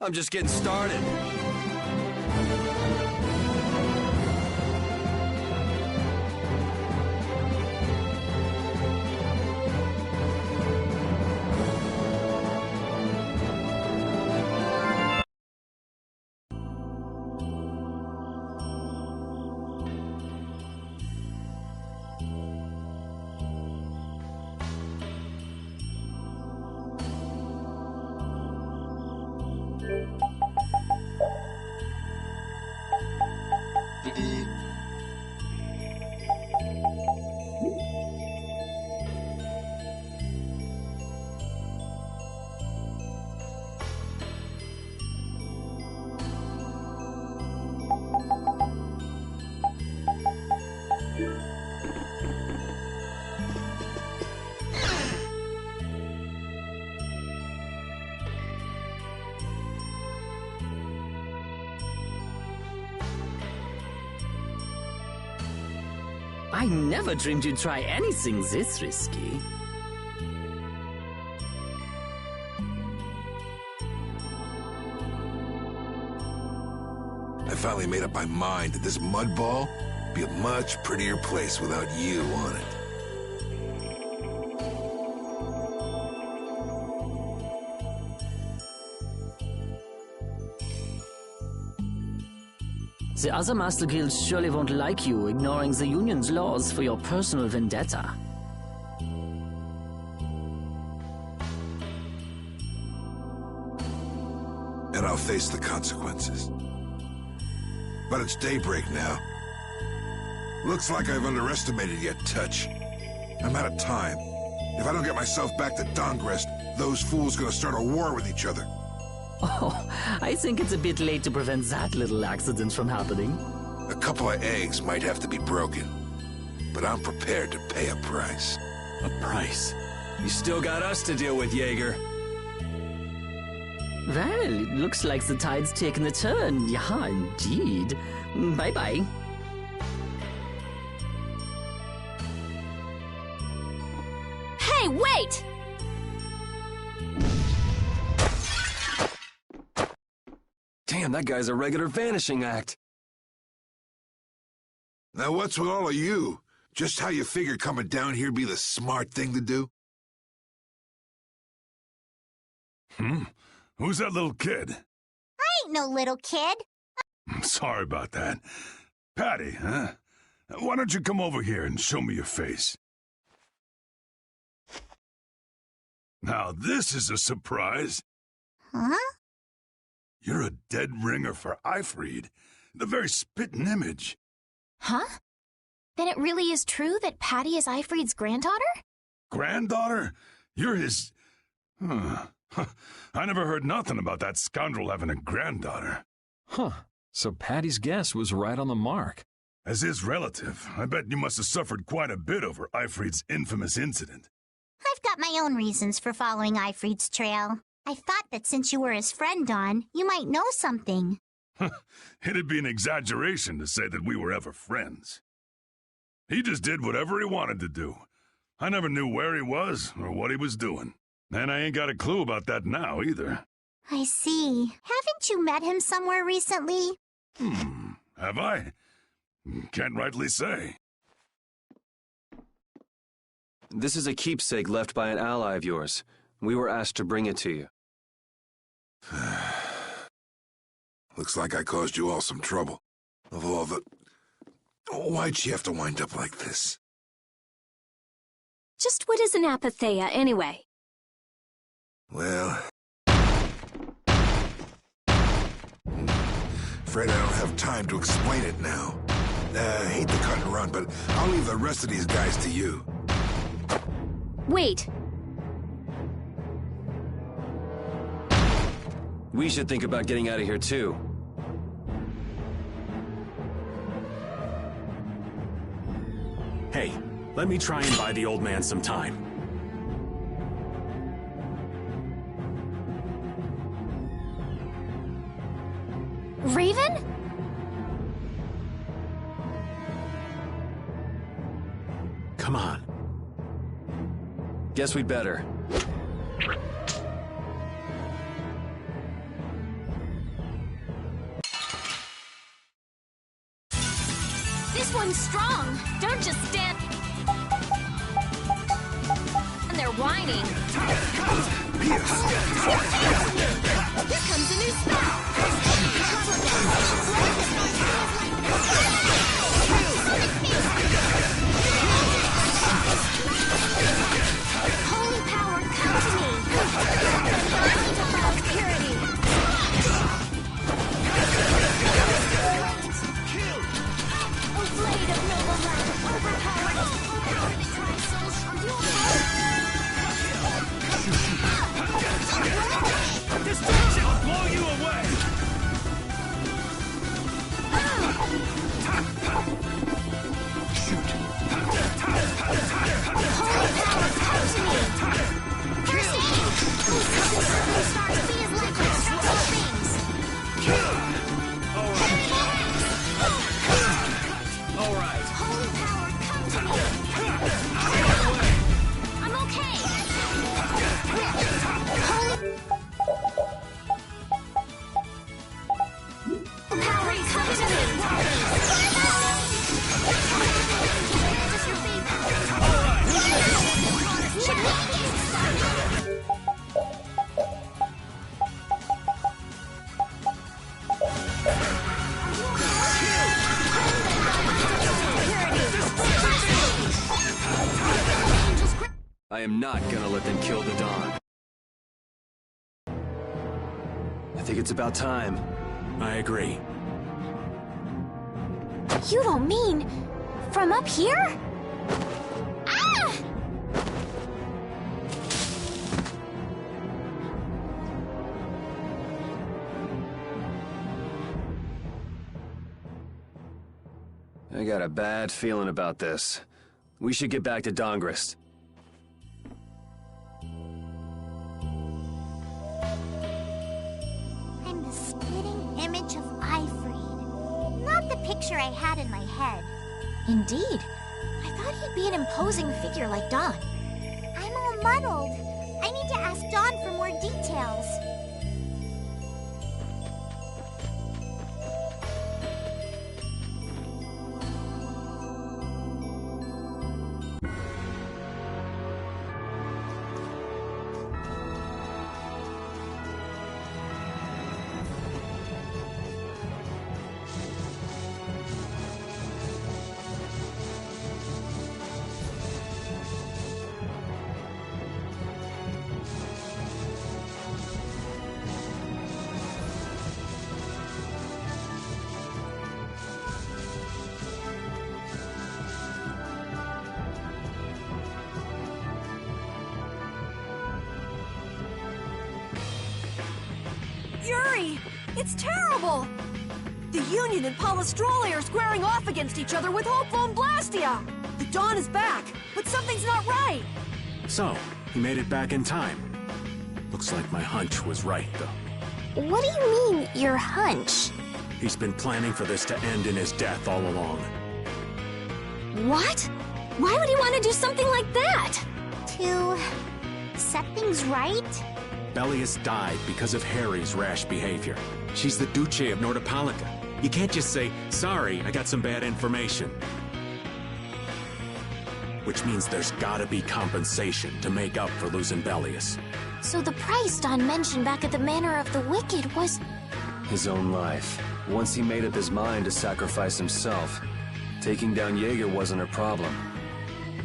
I'm just getting started. I never dreamed you'd try anything this risky. I finally made up my mind that this mud ball would be a much prettier place without you on it. The other Master Guilds surely won't like you ignoring the Union's laws for your personal vendetta. And I'll face the consequences. But it's daybreak now. Looks like I've underestimated your touch. I'm out of time. If I don't get myself back to Dahngrest, those fools gonna start a war with each other. Oh, I think it's a bit late to prevent that little accident from happening. A couple of eggs might have to be broken, but I'm prepared to pay a price. A price? You still got us to deal with, Jaeger. Well, it looks like the tide's taken a turn. Yeah, indeed. Bye-bye. Hey, wait! Damn, that guy's a regular vanishing act. Now what's with all of you? Just how you figure coming down here'd be the smart thing to do? Who's that little kid? I ain't no little kid. Sorry about that. Patty, huh? Why don't you come over here and show me your face? Now this is a surprise. Huh? You're a dead ringer for Aifread. The very spitting image. Huh? Then it really is true that Patty is Aifread's granddaughter? Granddaughter? You're his... I never heard nothing about that scoundrel having a granddaughter. Huh. So Patty's guess was right on the mark. As his relative, I bet you must have suffered quite a bit over Aifread's infamous incident. I've got my own reasons for following Aifread's trail. I thought that since you were his friend, Dawn, you might know something. It'd be an exaggeration to say that we were ever friends. He just did whatever he wanted to do. I never knew where he was or what he was doing. And I ain't got a clue about that now, either. I see. Haven't you met him somewhere recently? Have I? Can't rightly say. This is a keepsake left by an ally of yours. We were asked to bring it to you. Looks like I caused you all some trouble. Of all the... Why'd she have to wind up like this? Just what is an apatheia, anyway? Well... Afraid I don't have time to explain it now. Hate to cut and run, but I'll leave the rest of these guys to you. Wait. We should think about getting out of here, too. Hey, let me try and buy the old man some time. Raven? Come on. Guess we'd better. This one's strong. Don't just stand. And they're whining. Here comes a new spell. Holy power, come to me! Purity! A blade of noble light, overpowered. Destruction will blow you away! I am not gonna let them kill the Dawn. I think it's about time. I agree. You don't mean... from up here? Ah! I got a bad feeling about this. We should get back to Dahngrest. I'm the spitting image of Aifread. Not the picture I had in my head. Indeed. I thought he'd be an imposing figure like Dawn. I'm all muddled. I need to ask Dawn for more details. me! It's terrible! The Union and Palestrole are squaring off against each other with Hopeful and Blastia! The Dawn is back, but something's not right! So, he made it back in time. Looks like my hunch was right, though. What do you mean, your hunch? He's been planning for this to end in his death all along. What? Why would he want to do something like that? To set things right? Bellius died because of Harry's rash behavior. She's the Duce of Nordapalica. You can't just say, sorry, I got some bad information. Which means there's gotta be compensation to make up for losing Bellius. So the price Don mentioned back at the Manor of the Wicked was... His own life. Once he made up his mind to sacrifice himself, taking down Jaeger wasn't a problem.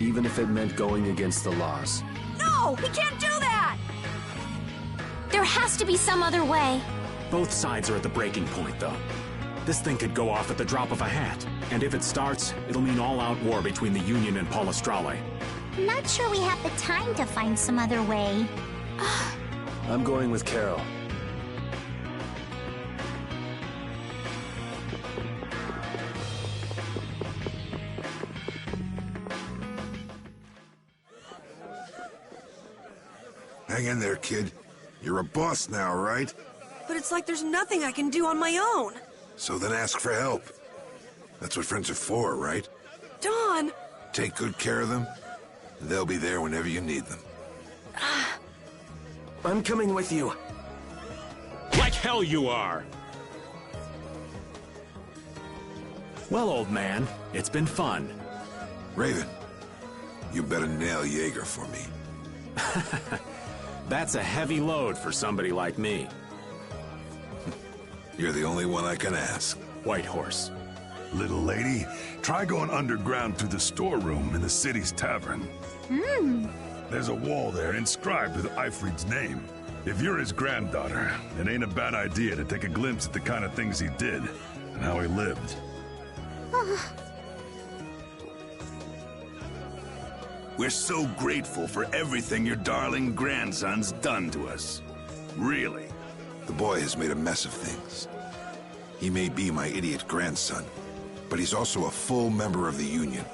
Even if it meant going against the laws. No! He can't do that! There has to be some other way. Both sides are at the breaking point, though. This thing could go off at the drop of a hat. And if it starts, it'll mean all-out war between the Union and Palestrole. I'm not sure we have the time to find some other way. I'm going with Carol. Hang in there, kid. You're a boss now, right? But it's like there's nothing I can do on my own. So then ask for help. That's what friends are for, right? Don! Take good care of them. They'll be there whenever you need them. I'm coming with you. Like hell you are! Well, old man, it's been fun. Raven, you better nail Jaeger for me. That's a heavy load for somebody like me. You're the only one I can ask. Whitehorse. Little lady, try going underground through the storeroom in the city's tavern. There's a wall there inscribed with Eifrid's name. If you're his granddaughter, it ain't a bad idea to take a glimpse at the kind of things he did and how he lived. We're so grateful for everything your darling grandson's done to us. Really. The boy has made a mess of things. He may be my idiot grandson, but he's also a full member of the Union.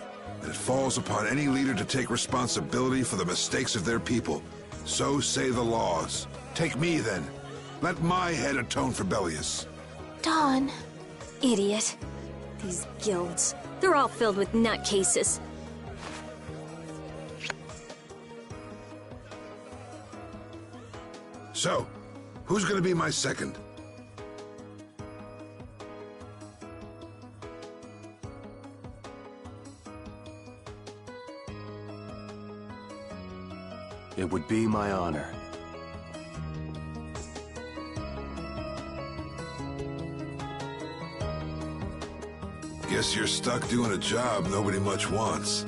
And it falls upon any leader to take responsibility for the mistakes of their people. So say the laws. Take me, then. Let my head atone for Bellius. Don. Idiot. These guilds, they're all filled with nutcases. So, who's gonna be my second? It would be my honor. Guess you're stuck doing a job nobody much wants.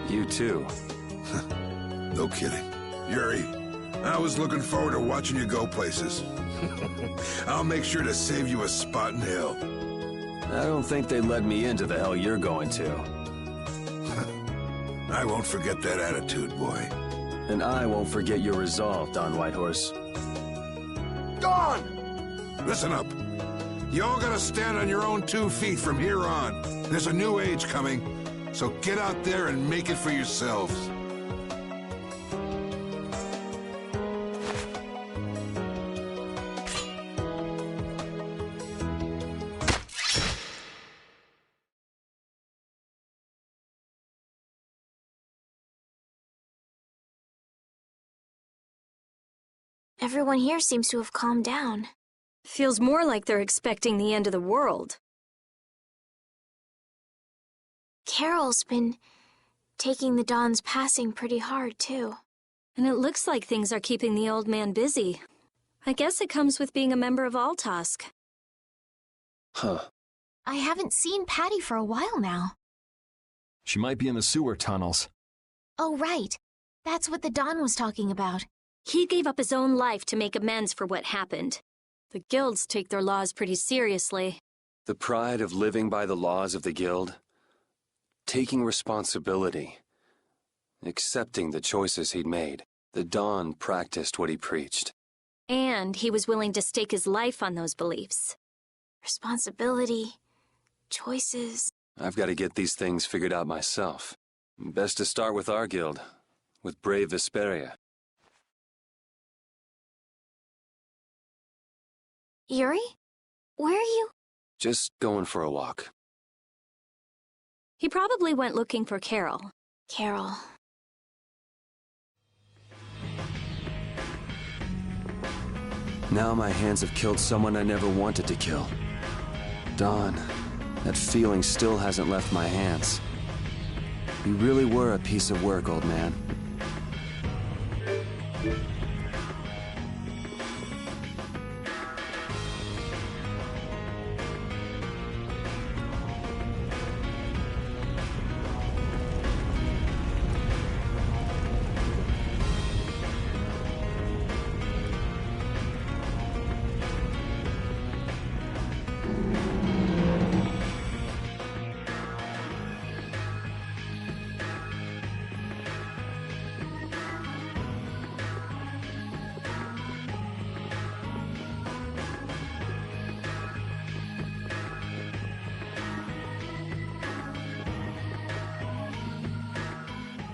You too. No kidding. Yuri, I was looking forward to watching you go places. I'll make sure to save you a spot in hell. I don't think they led me into the hell you're going to. I won't forget that attitude, boy. And I won't forget your resolve, Don Whitehorse. Dawn! Listen up. You all gotta stand on your own 2 feet from here on. There's a new age coming, so get out there and make it for yourselves. Everyone here seems to have calmed down. Feels more like they're expecting the end of the world. Carol's been taking the Dawn's passing pretty hard, too. And it looks like things are keeping the old man busy. I guess it comes with being a member of Altosk. Huh. I haven't seen Patty for a while now. She might be in the sewer tunnels. Oh, right. That's what the Dawn was talking about. He gave up his own life to make amends for what happened. The guilds take their laws pretty seriously. The pride of living by the laws of the guild. taking responsibility, accepting the choices he'd made. The Dawn practiced what he preached. And he was willing to stake his life on those beliefs. Responsibility, choices. I've got to get these things figured out myself. Best to start with our guild, with Brave Vesperia. Yuri? Where are you? Just going for a walk. He probably went looking for Carol. Carol. Now my hands have killed someone I never wanted to kill. Dawn, that feeling still hasn't left my hands. You really were a piece of work, old man.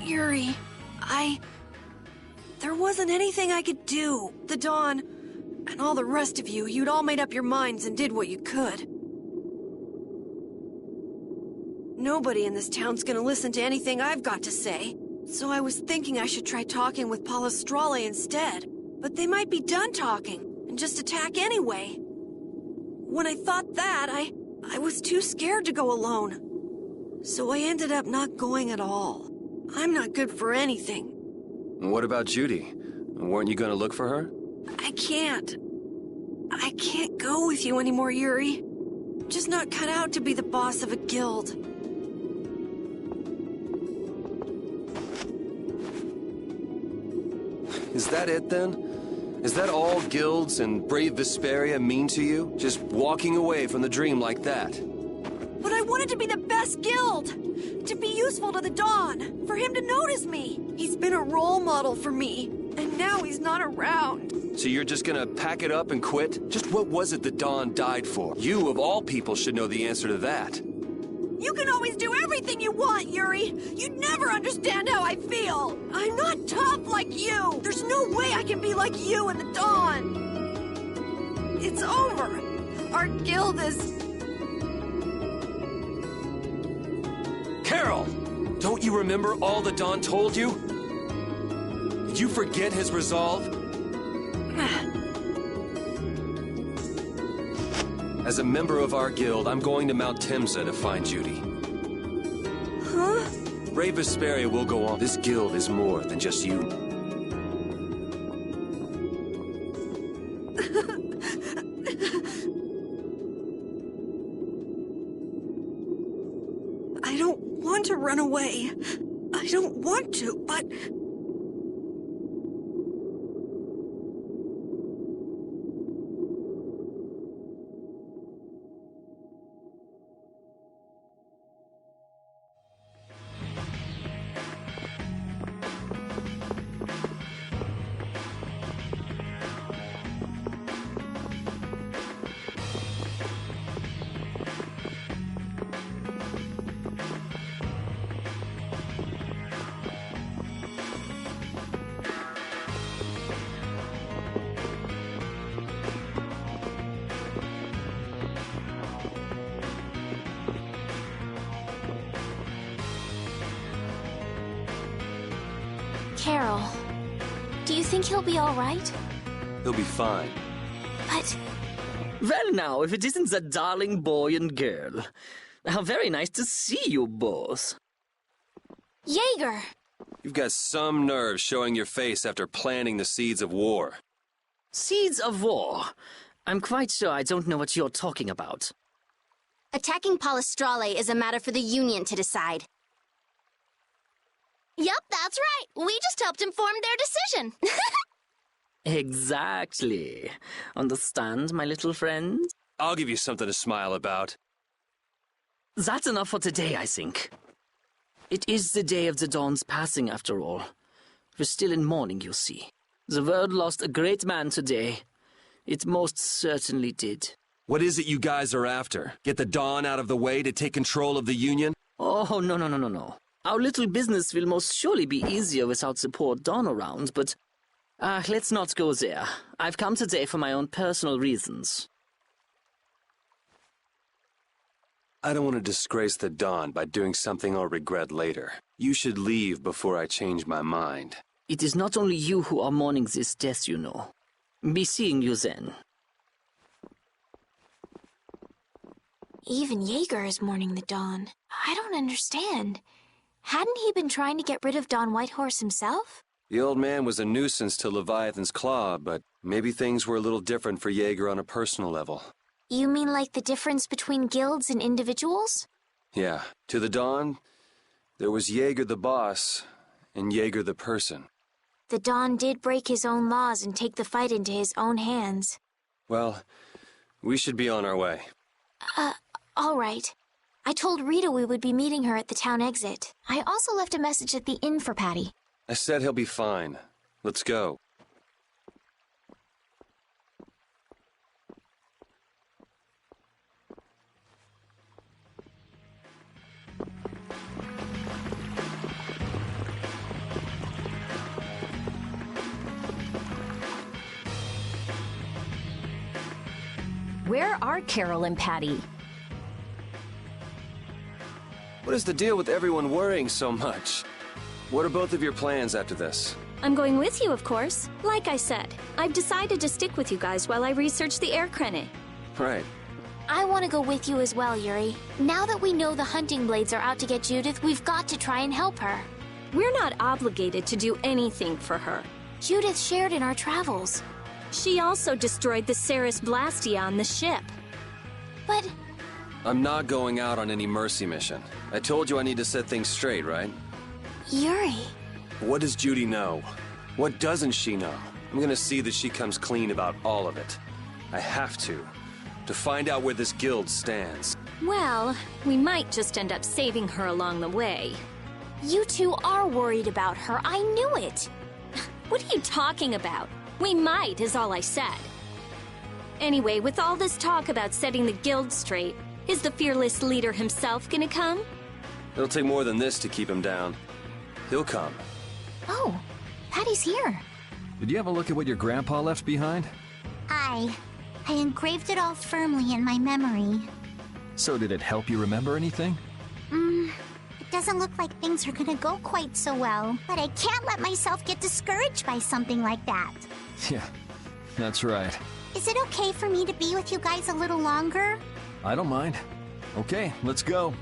Yuri, there wasn't anything I could do. The Dawn, and all the rest of you, you'd all made up your minds and did what you could. Nobody in this town's gonna listen to anything I've got to say. So I was thinking I should try talking with Palestrale instead. But they might be done talking, and just attack anyway. When I thought that, I was too scared to go alone. So I ended up not going at all. I'm not good for anything. What about Judy? Weren't you gonna look for her? I can't go with you anymore, Yuri. I'm just not cut out to be the boss of a guild. Is that it then? Is that all guilds and Brave Vesperia mean to you? Just walking away from the dream like that? But I wanted to be the best guild! To be useful to the Dawn! For him to notice me! He's been a role model for me, and now he's not around. So you're just gonna pack it up and quit? Just what was it the Dawn died for? You, of all people, should know the answer to that. You can always do everything you want, Yuri! You'd never understand how I feel! I'm not tough like you! There's no way I can be like you and the Dawn! It's over! Our guild is... Carol! Don't you remember all the Dawn told you? Did you forget his resolve? As a member of our guild, I'm going to Mount Temsa to find Judy. Huh? Brave Vesperia will go on. This guild is more than just you. I don't want to run away. I don't want to, but... Carol, do you think he'll be all right? He'll be fine. But... Well now, if it isn't that darling boy and girl. How very nice to see you both. Jaeger! You've got some nerve showing your face after planting the seeds of war. Seeds of war? I'm quite sure I don't know what you're talking about. Attacking Palestrale is a matter for the Union to decide. Yep, that's right. We just helped him form their decision. Exactly. Understand, my little friend? I'll give you something to smile about. That's enough for today, I think. It is the day of the Dawn's passing, after all. We're still in mourning, you see. The world lost a great man today. It most certainly did. What is it you guys are after? Get the Dawn out of the way to take control of the Union? Oh, no. Our little business will most surely be easier without the poor Dawn around, but... let's not go there. I've come today for my own personal reasons. I don't want to disgrace the Dawn by doing something I'll regret later. You should leave before I change my mind. It is not only you who are mourning this death, you know. Be seeing you then. Even Jaeger is mourning the Dawn. I don't understand. Hadn't he been trying to get rid of Don Whitehorse himself? The old man was a nuisance to Leviathan's Claw, but maybe things were a little different for Jaeger on a personal level. You mean like the difference between guilds and individuals? Yeah. To the Dawn, there was Jaeger the boss, and Jaeger the person. The Dawn did break his own laws and take the fight into his own hands. Well, we should be on our way. All right. I told Rita we would be meeting her at the town exit. I also left a message at the inn for Patty. I said he'll be fine. Let's go. Where are Carol and Patty? What is the deal with everyone worrying so much? What are both of your plans after this? I'm going with you, of course. Like I said, I've decided to stick with you guys while I research the air crenny. Right. I want to go with you as well, Yuri. Now that we know the hunting blades are out to get Judith, we've got to try and help her. We're not obligated to do anything for her. Judith shared in our travels. She also destroyed the Ceres Blastia on the ship. But... I'm not going out on any mercy mission. I told you I need to set things straight, right? Yuri... What does Judy know? What doesn't she know? I'm gonna see that she comes clean about all of it. I have to find out where this guild stands. Well, we might just end up saving her along the way. You two are worried about her. I knew it. What are you talking about? We might, is all I said. Anyway, with all this talk about setting the guild straight, is the fearless leader himself gonna come? It'll take more than this to keep him down. He'll come. Oh, Patty's here. Did you have a look at what your grandpa left behind? I engraved it all firmly in my memory. So did it help you remember anything? It doesn't look like things are gonna go quite so well, but I can't let myself get discouraged by something like that. Yeah, that's right. Is it okay for me to be with you guys a little longer? I don't mind. Okay, let's go.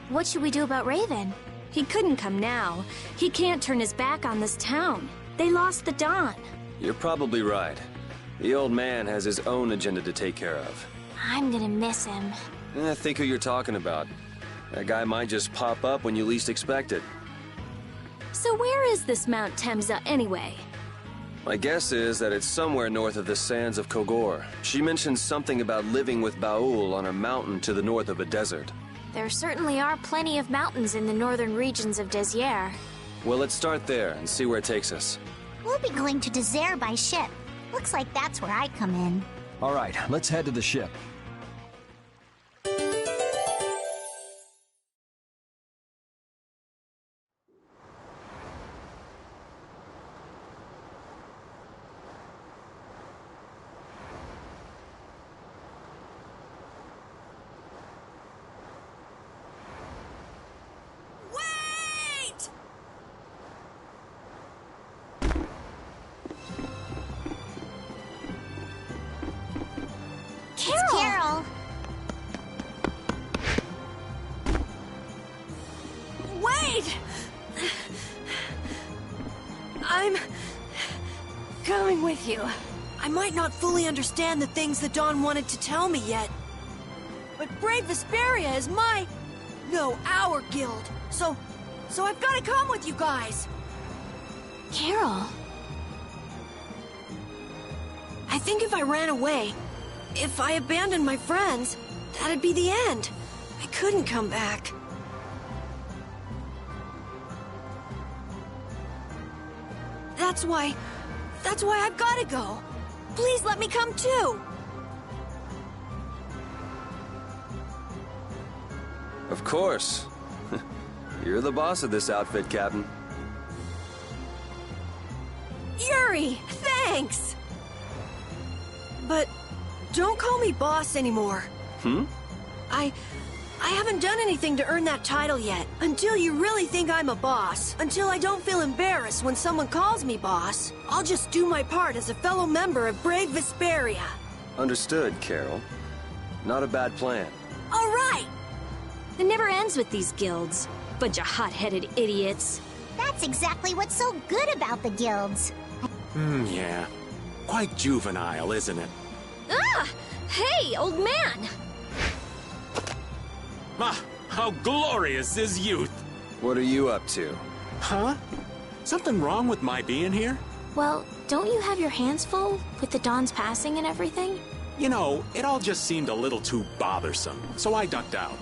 What should we do about Raven? He couldn't come now. He can't turn his back on this town. They lost the Dawn. You're probably right. The old man has his own agenda to take care of. I'm gonna miss him. I think who you're talking about. That guy might just pop up when you least expect it. So where is this Mount Temza anyway? My guess is that it's somewhere north of the sands of Kogor. She mentioned something about living with Baul on a mountain to the north of a desert. There certainly are plenty of mountains in the northern regions of Desier. Well, let's start there and see where it takes us. We'll be going to Desier by ship. Looks like that's where I come in. All right, let's head to the ship. Carol! Wait! I'm coming with you. I might not fully understand the things that Dawn wanted to tell me yet. But Brave Vesperia is our guild. So I've got to come with you guys. Carol. I think if I ran away, if I abandoned my friends, that'd be the end. I couldn't come back. That's why I've gotta go. Please let me come too. Of course. You're the boss of this outfit, Captain. Yuri, thanks! But don't call me boss anymore. I haven't done anything to earn that title yet. Until you really think I'm a boss, until I don't feel embarrassed when someone calls me boss, I'll just do my part as a fellow member of Brave Vesperia. Understood, Carol. Not a bad plan. All right! It never ends with these guilds. Bunch of hot-headed idiots. That's exactly what's so good about the guilds. Yeah. Quite juvenile, isn't it? Ah! Hey, old man! Ah, how glorious is youth! What are you up to? Huh? Something wrong with my being here? Well, don't you have your hands full with the Dawn's passing and everything? You know, it all just seemed a little too bothersome, so I ducked out.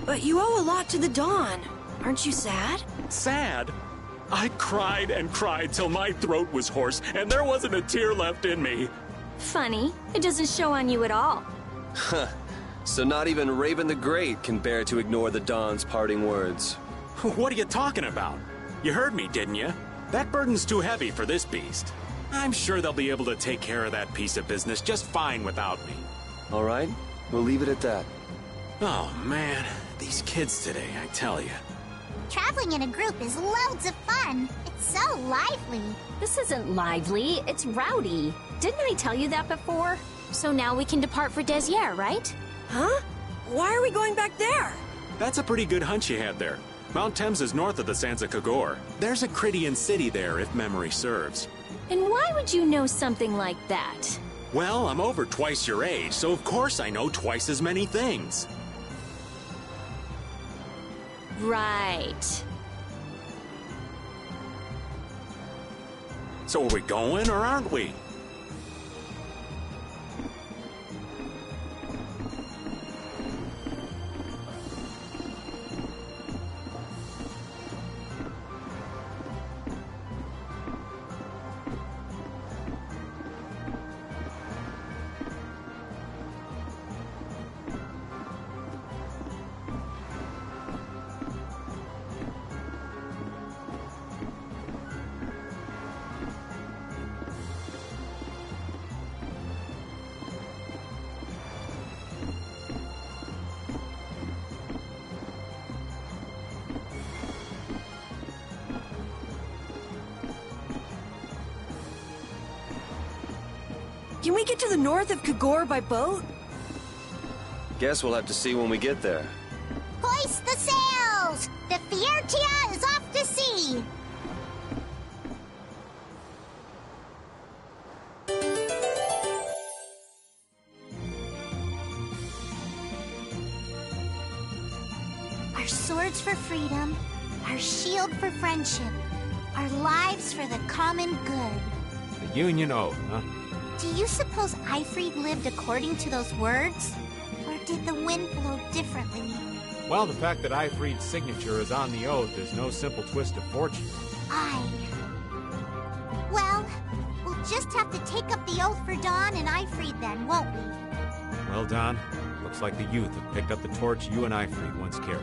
But you owe a lot to the Dawn. Aren't you sad? Sad? I cried and cried till my throat was hoarse, and there wasn't a tear left in me. Funny, it doesn't show on you at all. Huh. So not even Raven the Great can bear to ignore the Dawn's parting words. What are you talking about? You heard me, didn't you? That burden's too heavy for this beast. I'm sure they'll be able to take care of that piece of business just fine without me. All right, we'll leave it at that. Oh, man. These kids today, I tell you. Traveling in a group is loads of fun. It's so lively. This isn't lively, it's rowdy. Didn't I tell you that before? So now we can depart for Desier, right? Huh? Why are we going back there? That's a pretty good hunch you had there. Mount Thames is north of the Sansa Kagor. There's a Crydian city there, if memory serves. And why would you know something like that? Well, I'm over twice your age, so of course I know twice as many things. Right. So are we going, or aren't we? Can we get to the north of Kagor by boat? Guess we'll have to see when we get there. Hoist the sails! The Fiertia is off to sea! Our swords for freedom, our shield for friendship, our lives for the common good. The Union Oath, huh? Do you suppose Aifread lived according to those words? Or did the wind blow differently? Well, the fact that Aifread's signature is on the oath is no simple twist of fortune. Well, we'll just have to take up the oath for Dawn and Aifread then, won't we? Well, Don, looks like the youth have picked up the torch you and Aifread once carried.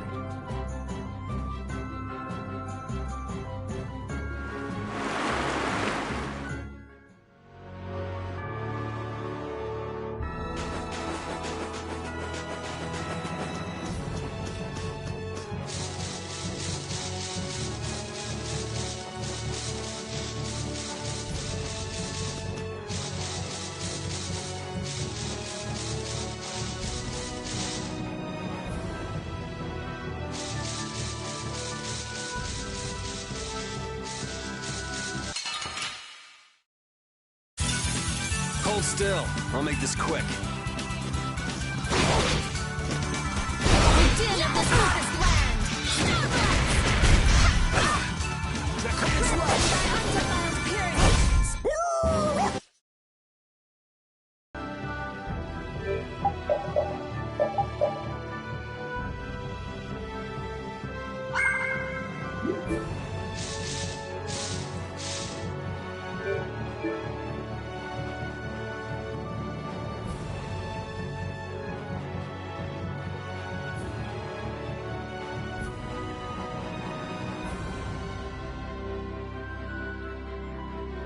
Hold still. I'll make this quick. The din of the smoke is